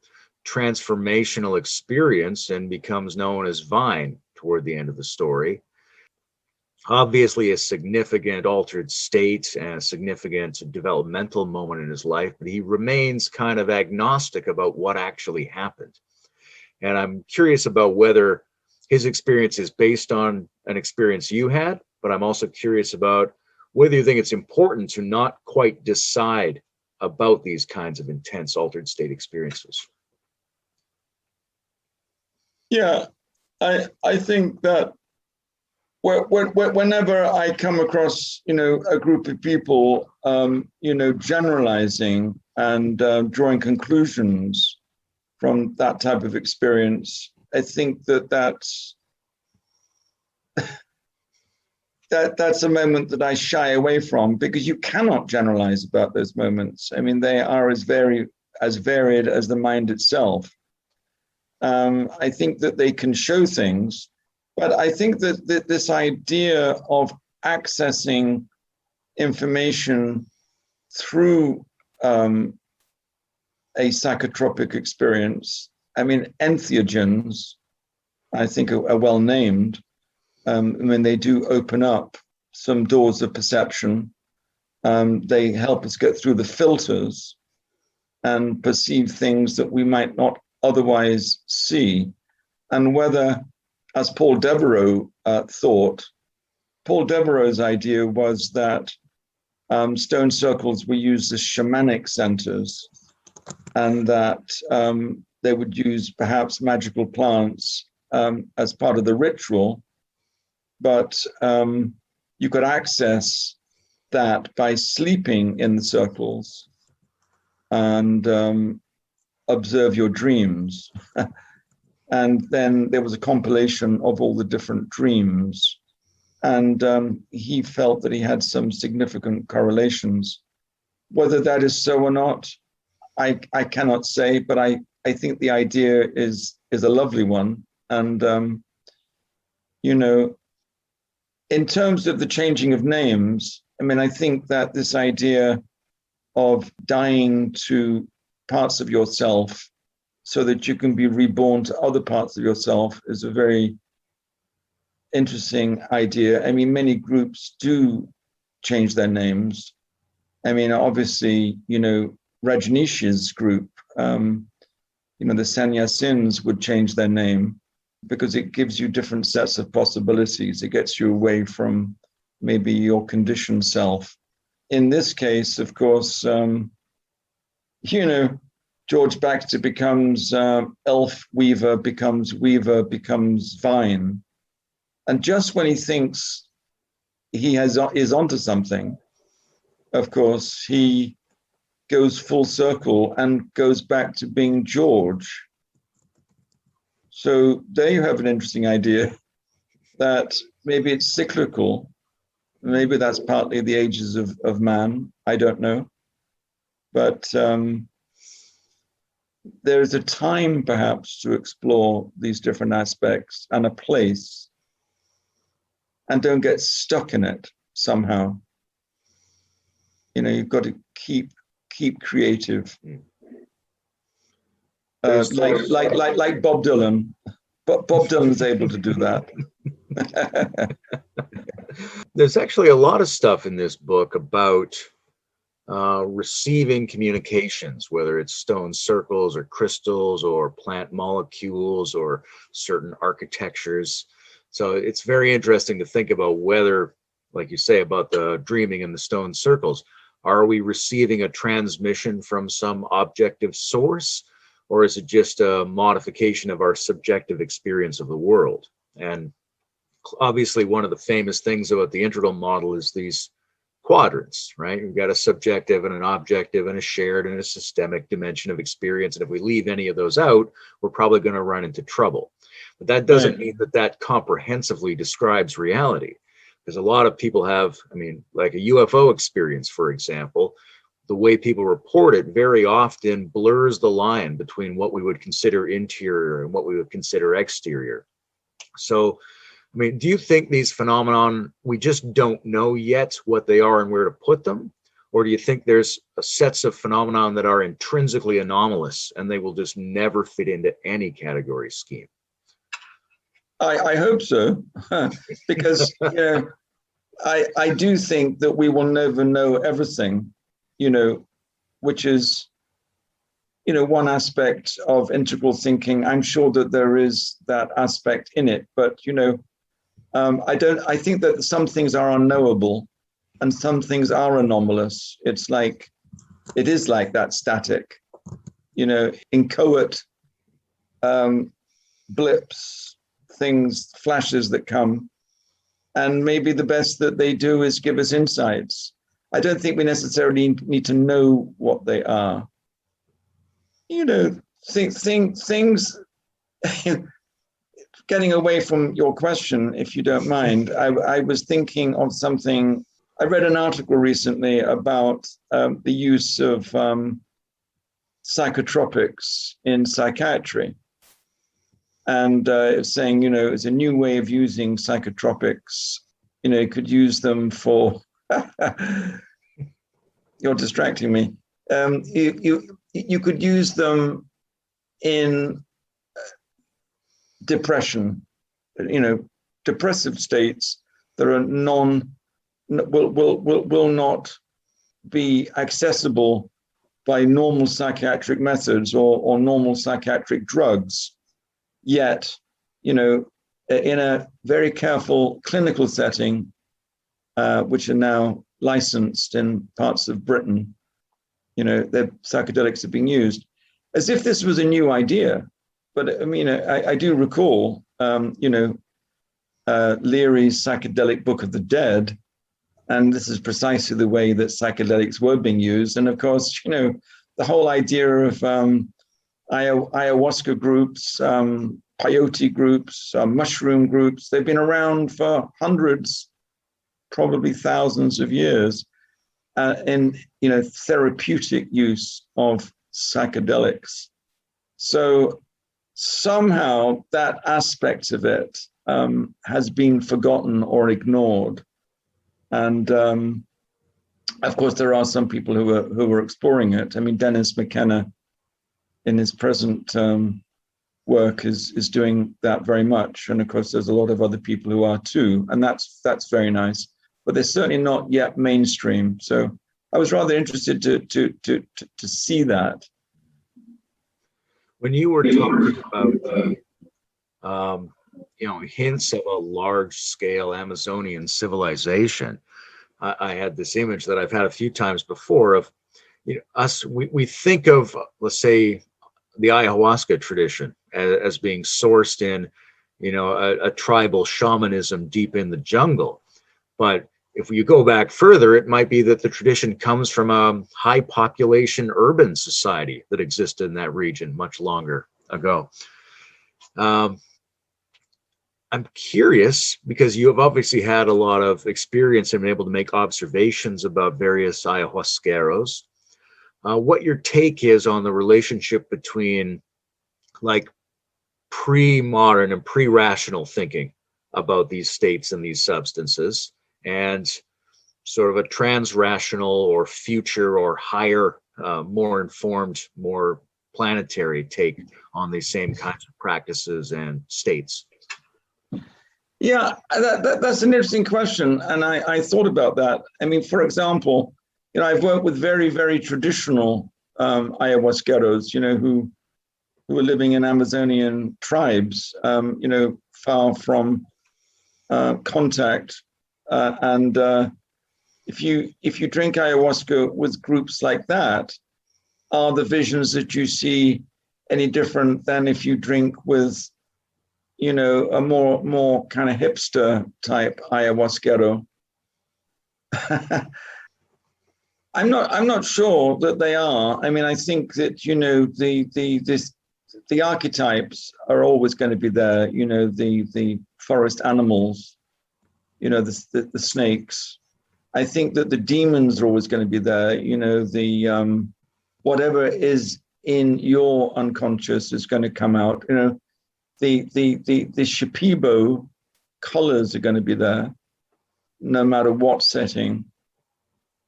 transformational experience and becomes known as Vine toward the end of the story. obviously a significant altered state and a significant developmental moment in his life, but he remains kind of agnostic about what actually happened. And I'm curious about whether his experience is based on an experience you had, but I'm also curious about whether you think it's important to not quite decide about these kinds of intense altered state experiences.
Yeah, I think that whenever I come across, a group of people, generalizing and drawing conclusions from that type of experience, I think that's a moment that I shy away from, because you cannot generalize about those moments. I mean, they are as varied as the mind itself. I think that they can show things, but I think that this idea of accessing information through a psychotropic experience, I mean, entheogens, I think are well named. They do open up some doors of perception. They help us get through the filters and perceive things that we might not otherwise see. And whether, as Paul Devereux thought, Paul Devereux's idea was that stone circles were used as shamanic centers, and that they would use perhaps magical plants as part of the ritual, but you could access that by sleeping in the circles and observe your dreams. And then there was a compilation of all the different dreams. And he felt that he had some significant correlations. Whether that is so or not, I cannot say, but I think the idea is a lovely one. And, in terms of the changing of names, I think that this idea of dying to parts of yourself so that you can be reborn to other parts of yourself is a very interesting idea. Many groups do change their names. Obviously, Rajneesh's group, the sannyasins would change their name because it gives you different sets of possibilities. It gets you away from maybe your conditioned self. In this case, of course, George Baxter becomes elf weaver, becomes vine. And just when he thinks he is onto something, of course, he goes full circle and goes back to being George. So there you have an interesting idea that maybe it's cyclical. Maybe that's partly the ages of man. I don't know. But there is a time perhaps to explore these different aspects, and a place, and don't get stuck in it somehow. You've got to keep creative. Like Bob Dylan. But Bob Dylan's able to do that.
There's actually a lot of stuff in this book about receiving communications, whether it's stone circles or crystals or plant molecules or certain architectures. So it's very interesting to think about whether, like you say about the dreaming and the stone circles, are we receiving a transmission from some objective source, or is it just a modification of our subjective experience of the world? And obviously, one of the famous things about the integral model is these quadrants, right? We've got a subjective and an objective and a shared and a systemic dimension of experience. And if we leave any of those out, we're probably going to run into trouble. But that doesn't mean that comprehensively describes reality. Because a lot of people have, like a UFO experience, for example, the way people report it very often blurs the line between what we would consider interior and what we would consider exterior. So, do you think these phenomenon, we just don't know yet what they are and where to put them? Or do you think there's sets of phenomenon that are intrinsically anomalous and they will just never fit into any category scheme?
I hope so, because I do think that we will never know everything, which is, one aspect of integral thinking. I'm sure that there is that aspect in it, but, I think that some things are unknowable and some things are anomalous. It is like that static, inchoate blips, things, flashes that come. And maybe the best that they do is give us insights. I don't think we necessarily need to know what they are. Things, getting away from your question, if you don't mind, I was thinking of something. I read an article recently about the use of psychotropics in psychiatry. And it's saying, it's a new way of using psychotropics. You could use them for, you're distracting me. You could use them in depression, depressive states that are will not be accessible by normal psychiatric methods or normal psychiatric drugs. Yet, in a very careful clinical setting, which are now licensed in parts of Britain, their psychedelics are being used as if this was a new idea. But I mean, I do recall, Leary's psychedelic Book of the Dead, and this is precisely the way that psychedelics were being used. And of course, the whole idea of ayahuasca groups, peyote groups, mushroom groups, they've been around for hundreds, probably thousands of years in therapeutic use of psychedelics. So somehow that aspect of it has been forgotten or ignored. And of course, there are some people who are exploring it. I mean, Dennis McKenna, in his present work, is doing that very much. And of course, there's a lot of other people who are too, and that's very nice. But they're certainly not yet mainstream. So I was rather interested to see that.
When you were talking about hints of a large-scale Amazonian civilization, I had this image that I've had a few times before of us. We think of, let's say, the ayahuasca tradition as being sourced in a tribal shamanism deep in the jungle. But if you go back further, it might be that the tradition comes from a high population urban society that existed in that region much longer ago. I'm curious, because you have obviously had a lot of experience and been able to make observations about various ayahuasqueros, what your take is on the relationship between like pre-modern and pre-rational thinking about these states and these substances, and sort of a trans-rational or future or higher, more informed, more planetary take on these same kinds of practices and states.
Yeah, that's an interesting question. And I thought about that. I mean, for example, I've worked with very, very traditional ayahuasqueros, who are living in Amazonian tribes, far from contact. And if you drink ayahuasca with groups like that, are the visions that you see any different than if you drink with a more kind of hipster type ayahuasquero? I'm not sure that they are. I mean, I think that the archetypes are always going to be there. The forest animals, the snakes. I think that the demons are always going to be there. The whatever is in your unconscious is going to come out. The Shipibo colors are going to be there, no matter what setting.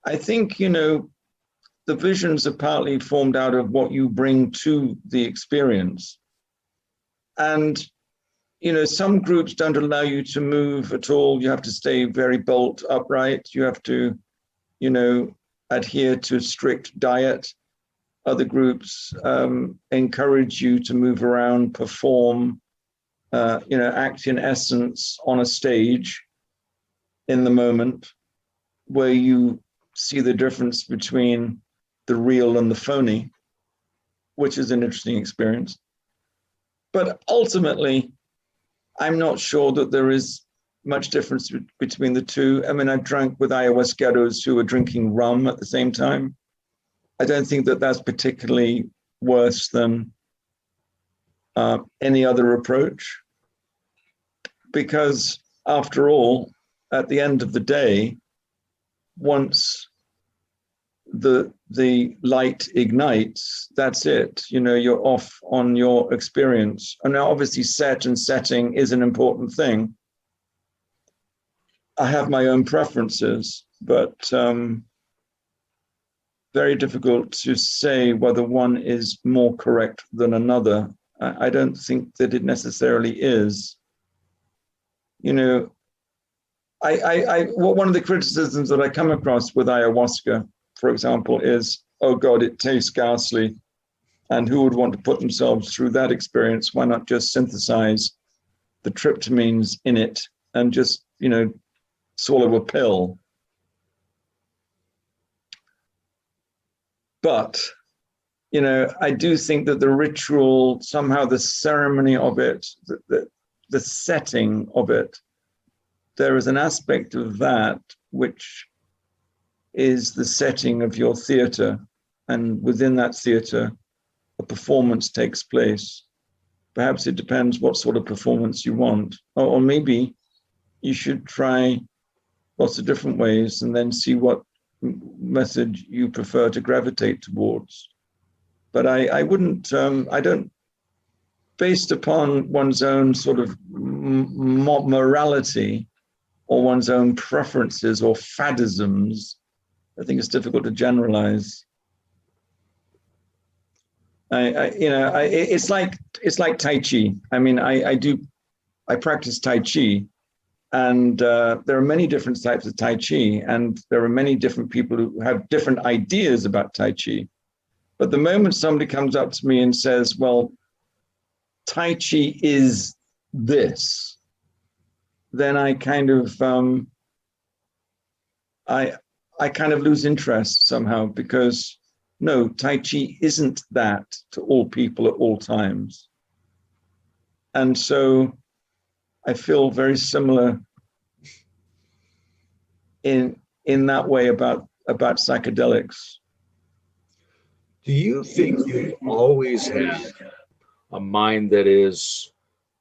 I think, the visions are partly formed out of what you bring to the experience. And, some groups don't allow you to move at all. You have to stay very bolt upright. You have to, adhere to strict diet. Other groups encourage you to move around, perform, act in essence on a stage in the moment, where you see the difference between the real and the phony, which is an interesting experience. But ultimately, I'm not sure that there is much difference between the two. I mean, I've drank with ayahuasqueros who were drinking rum at the same time. I don't think that that's particularly worse than any other approach, because after all, at the end of the day, once the light ignites, that's it. You're off on your experience. And now obviously set and setting is an important thing. I have my own preferences, but very difficult to say whether one is more correct than another. I don't think that it necessarily is. One of the criticisms that I come across with ayahuasca, for example, is, oh God, it tastes ghastly. And who would want to put themselves through that experience? Why not just synthesize the tryptamines in it and just, swallow a pill? But, I do think that the ritual, somehow the ceremony of it, the setting of it, there is an aspect of that which is the setting of your theater. And within that theater, a performance takes place. Perhaps it depends what sort of performance you want. Or maybe you should try lots of different ways and then see what method you prefer to gravitate towards. But I don't, based upon one's own sort of morality or one's own preferences or fadisms, I think it's difficult to generalize. It's like Tai Chi. I mean, I practice Tai Chi, and there are many different types of Tai Chi, and there are many different people who have different ideas about Tai Chi. But the moment somebody comes up to me and says, well, Tai Chi is this, then I kind of I kind of lose interest somehow, because no, Tai Chi isn't that to all people at all times. And so I feel very similar in that way about psychedelics.
Do you think you always had a mind that is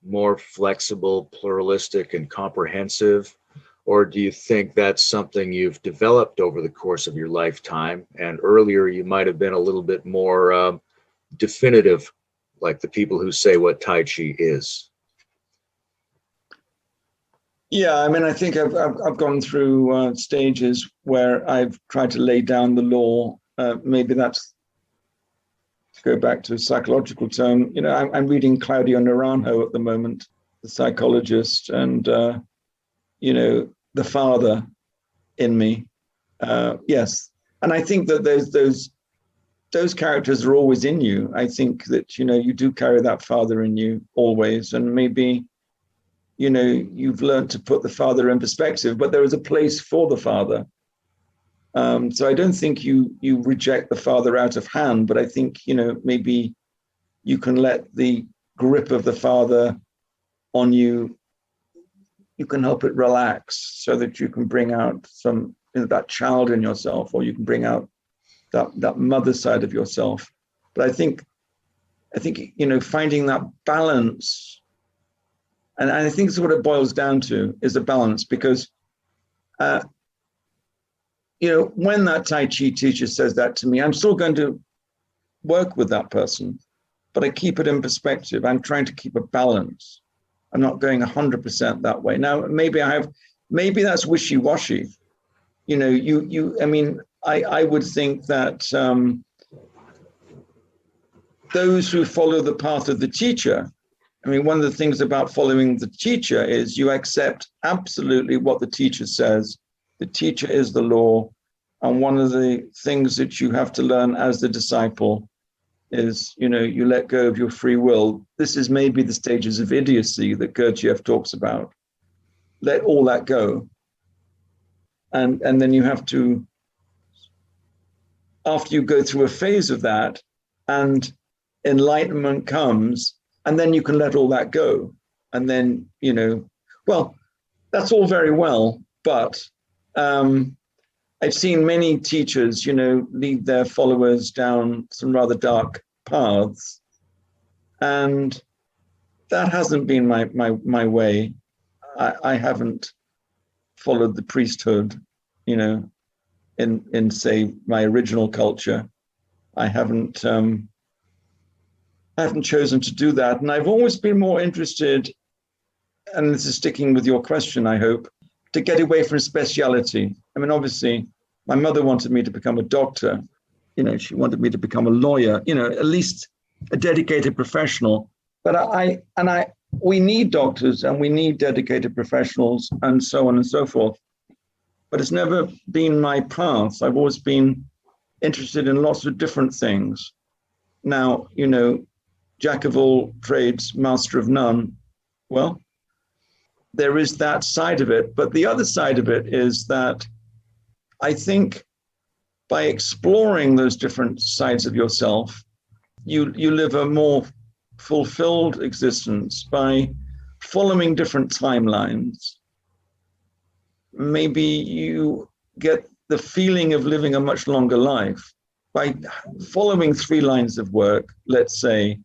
more flexible, pluralistic, and comprehensive? Or do you think that's something you've developed over the course of your lifetime? And earlier you might have been a little bit more definitive, like the people who say what Tai Chi is.
Yeah, I mean, I think I've gone through stages where I've tried to lay down the law. Maybe that's, to go back to a psychological term, I'm reading Claudio Naranjo at the moment, the psychologist, and the father in me. Yes. And I think that those characters are always in you. I think that, you do carry that father in you always. And maybe, you've learned to put the father in perspective, but there is a place for the father. So I don't think you reject the father out of hand, but I think, maybe you can let the grip of the father on you, you can help it relax so that you can bring out some, that child in yourself, or you can bring out that mother side of yourself. But I think, finding that balance, and I think it's what it boils down to, is a balance, because, when that Tai Chi teacher says that to me, I'm still going to work with that person, but I keep it in perspective. I'm trying to keep a balance. I'm not going 100% that way. Now, maybe that's wishy-washy. I would think that those who follow the path of the teacher I mean, one of the things about following the teacher is you accept absolutely what the teacher says. The teacher is the law. And one of the things that you have to learn as the disciple is, you let go of your free will. This is maybe the stages of idiocy that Gurdjieff talks about. Let all that go. And then you have to, after you go through a phase of that and enlightenment comes, and then you can let all that go. And then, well, that's all very well, but I've seen many teachers, lead their followers down some rather dark paths. And that hasn't been my way. I haven't followed the priesthood, in say my original culture. I haven't chosen to do that. And I've always been more interested, and this is sticking with your question, I hope, to get away from speciality. I mean, obviously, my mother wanted me to become a doctor. She wanted me to become a lawyer, at least a dedicated professional. But we need doctors and we need dedicated professionals and so on and so forth. But it's never been my path. I've always been interested in lots of different things. Now, jack of all trades, master of none. Well, there is that side of it. But the other side of it is that I think by exploring those different sides of yourself, you live a more fulfilled existence by following different timelines. Maybe you get the feeling of living a much longer life by following 3 lines of work, let's say,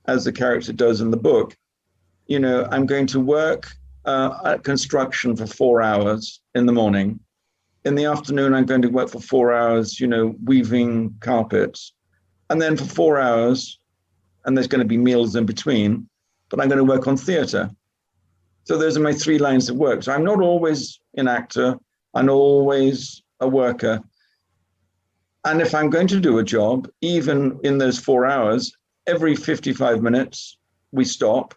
as the character does in the book. I'm going to work at construction for 4 hours in the morning. In the afternoon, I'm going to work for 4 hours, weaving carpets. And then for 4 hours, and there's going to be meals in between, but I'm going to work on theater. So those are my 3 lines of work. So I'm not always an actor. I'm not always a worker. And if I'm going to do a job, even in those 4 hours, every 55 minutes, we stop,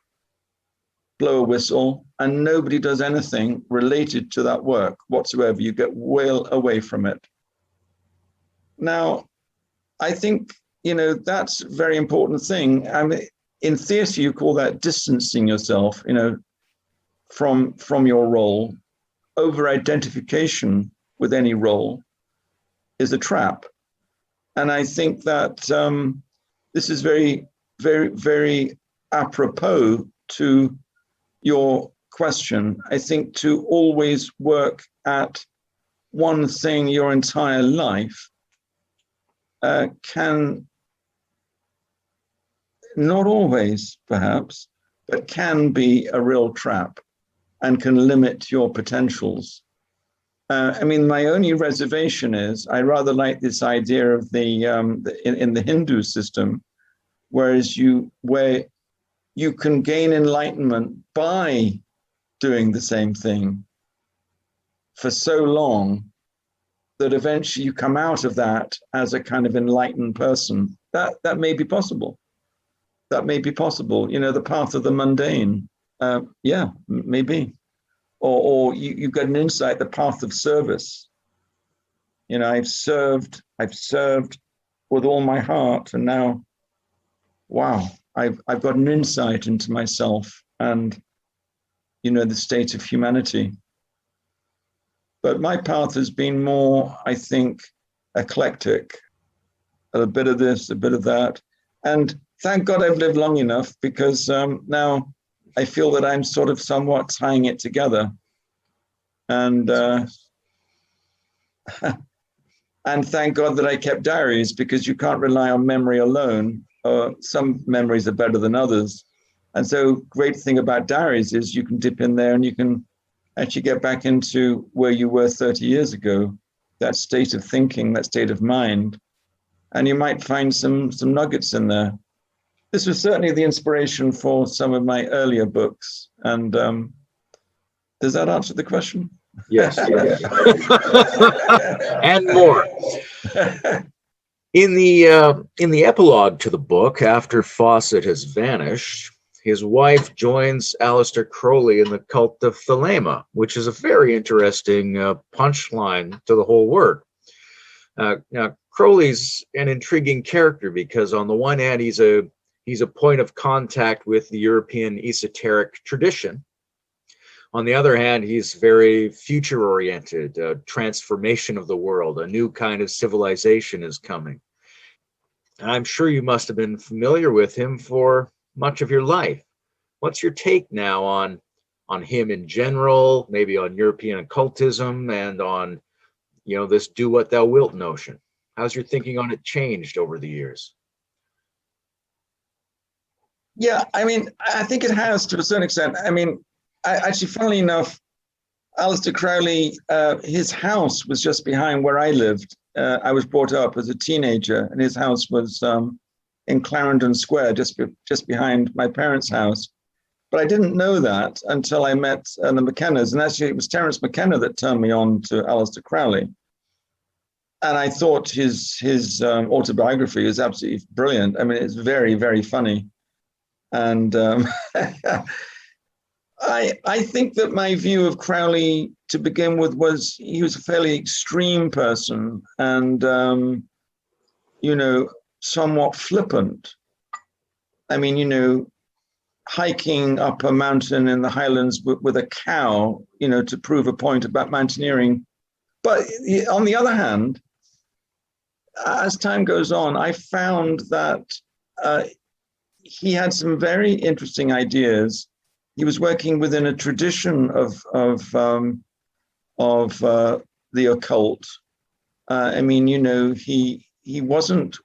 blow a whistle, and nobody does anything related to that work whatsoever. You get well away from it. Now, I think, that's a very important thing. I mean, in theater, you call that distancing yourself, from your role. Over-identification with any role is a trap. And I think that this is very, very, very apropos to your question. I think to always work at one thing your entire life can, not always perhaps, but can be a real trap and can limit your potentials. I mean, my only reservation is I rather like this idea of in the Hindu system, where you can gain enlightenment by doing the same thing for so long that eventually you come out of that as a kind of enlightened person. That may be possible. That may be possible. The path of the mundane. Yeah, maybe. Or you get an insight, the path of service. I've served with all my heart, and now, wow, I've got an insight into myself and, the state of humanity. But my path has been more, I think, eclectic. A bit of this, a bit of that. And thank God I've lived long enough, because now I feel that I'm sort of somewhat tying it together. And and thank God that I kept diaries, because you can't rely on memory alone. Some memories are better than others. And so great thing about diaries is you can dip in there and you can actually get back into where you were 30 years ago, that state of thinking, that state of mind. And you might find some nuggets in there. This was certainly the inspiration for some of my earlier books. And does that answer the question?
Yes. And more. In the epilogue to the book, after Fawcett has vanished, his wife joins Aleister Crowley in the cult of Thelema, which is a very interesting punchline to the whole work. Now, Crowley's an intriguing character because on the one hand, he's a point of contact with the European esoteric tradition. On the other hand, he's very future-oriented, transformation of the world, a new kind of civilization is coming. And I'm sure you must have been familiar with him for much of your life. What's your take now on him in general, maybe on European occultism and on, this do what thou wilt notion? How's your thinking on it changed over the years?
Yeah, I mean, I think it has to a certain extent. I mean, actually, funnily enough, Aleister Crowley, his house was just behind where I lived. I was brought up as a teenager, and his house was in Clarendon Square, just behind my parents' house. But I didn't know that until I met the McKennas. And actually, it was Terence McKenna that turned me on to Aleister Crowley. And I thought his autobiography is absolutely brilliant. I mean, it's very, very funny. And I think that my view of Crowley to begin with was he was a fairly extreme person and, somewhat flippant. I mean, hiking up a mountain in the Highlands with a cow, to prove a point about mountaineering. But on the other hand, as time goes on, I found that he had some very interesting ideas. He was working within a tradition of the occult. I mean, he wasn't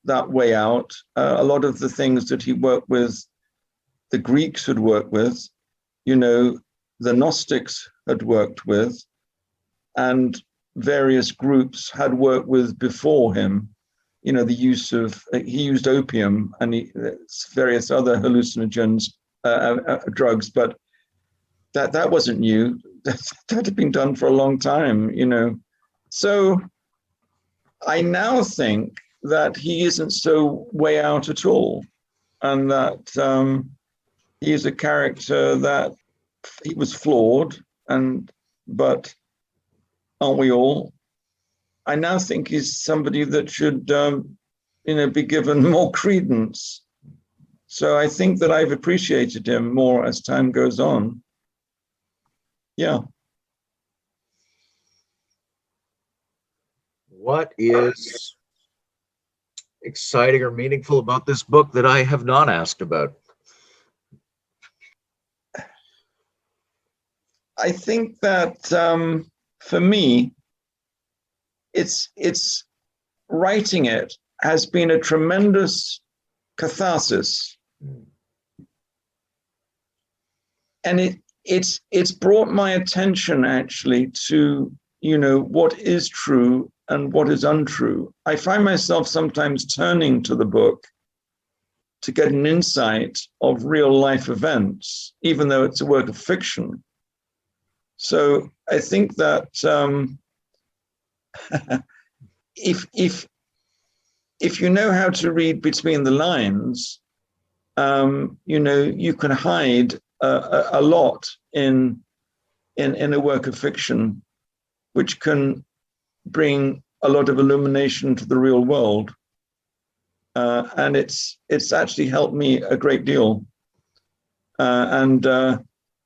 that way out. A lot of the things that he worked with, the Greeks had worked with, the Gnostics had worked with, and various groups had worked with before him. The use of, he used opium and various other hallucinogens, drugs, but that wasn't new. That had been done for a long time, So I now think that he isn't so way out at all, and that he is a character that he was flawed, but aren't we all? I now think he's somebody that should, be given more credence. So I think that I've appreciated him more as time goes on. Yeah.
What is exciting or meaningful about this book that I have not asked about?
I think that for me, it's writing it has been a tremendous catharsis, and it's brought my attention actually to what is true and what is untrue. I find myself sometimes turning to the book to get an insight of real life events, even though it's a work of fiction. So I think that if you know how to read between the lines, you can hide a lot in a work of fiction, which can bring a lot of illumination to the real world. And it's actually helped me a great deal. And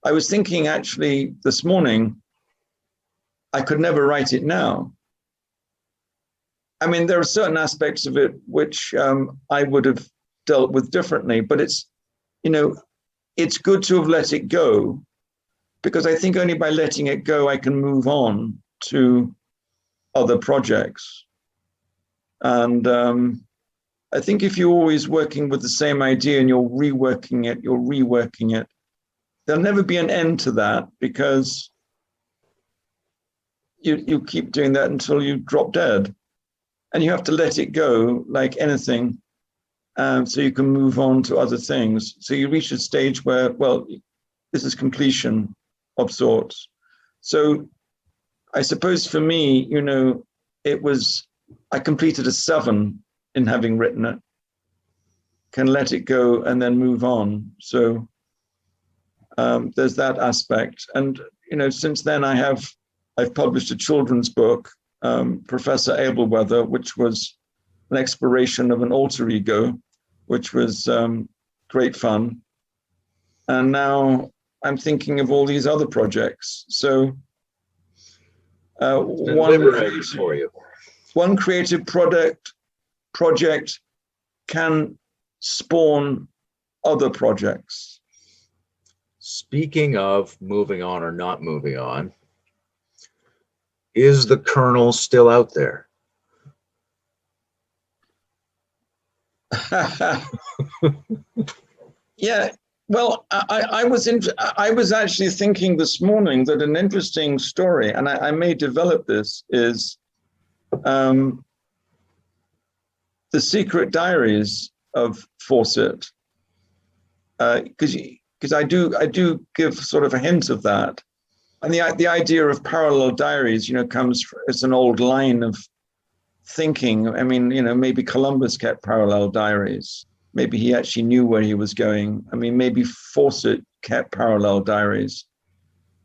I was thinking actually this morning, I could never write it now. I mean, there are certain aspects of it which I would have dealt with differently, but it's good to have let it go, because I think only by letting it go, I can move on to other projects. And I think if you're always working with the same idea and you're reworking it, there'll never be an end to that, because you keep doing that until you drop dead. And you have to let it go like anything, so you can move on to other things. So you reach a stage where, well, this is completion of sorts. So I suppose for me, I completed a 7 in having written it. can let it go and then move on. So there's that aspect. And, since then I've published a children's book, Professor Ableweather, which was an exploration of an alter ego, which was great fun. And now I'm thinking of all these other projects. So one creative project can spawn other projects.
Speaking of moving on or not moving on, is the kernel still out there?
Yeah, well, I was actually thinking this morning that an interesting story, and I may develop this, is the secret diaries of Fawcett, because I do give sort of a hint of that, and the idea of parallel diaries, comes as an old line of thinking. I mean, maybe Columbus kept parallel diaries. Maybe he actually knew where he was going. I mean, maybe Fawcett kept parallel diaries.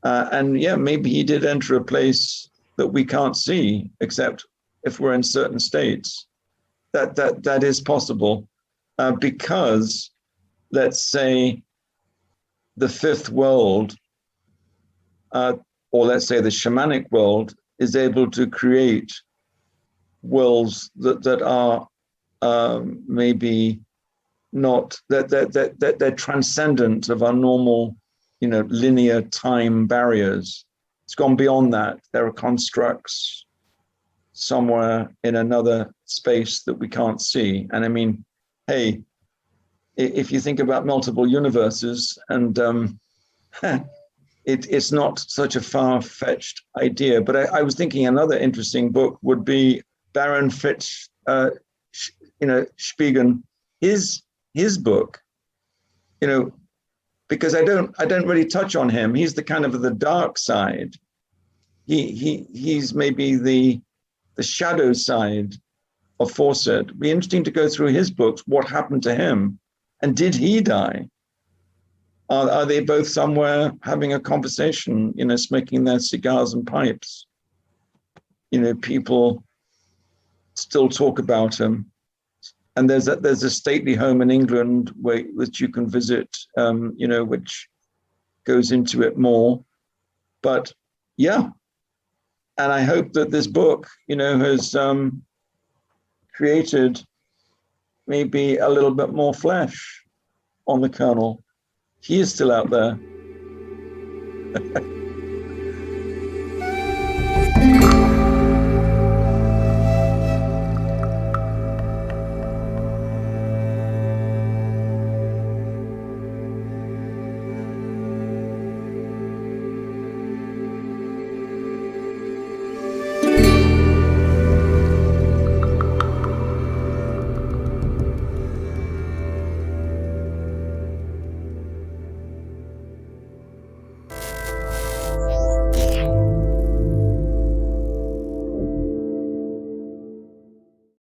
And yeah, maybe he did enter a place that we can't see, except if we're in certain states. That is possible, because, let's say, the fifth world, or let's say the shamanic world, is able to create worlds that are maybe not, that they're transcendent of our normal, linear time barriers. It's gone beyond that. There are constructs somewhere in another space that we can't see. And I mean, hey, if you think about multiple universes, and it's not such a far-fetched idea. But I was thinking another interesting book would be Baron Fitz, Spigen, his book, because I don't really touch on him. He's the kind of the dark side. He's maybe the shadow side of Fawcett. It'd be interesting to go through his books. What happened to him, and did he die? Are they both somewhere having a conversation, smoking their cigars and pipes? People still talk about him. And there's a stately home in England which you can visit, which goes into it more. But yeah, and I hope that this book, has created maybe a little bit more flesh on the kernel. He is still out there.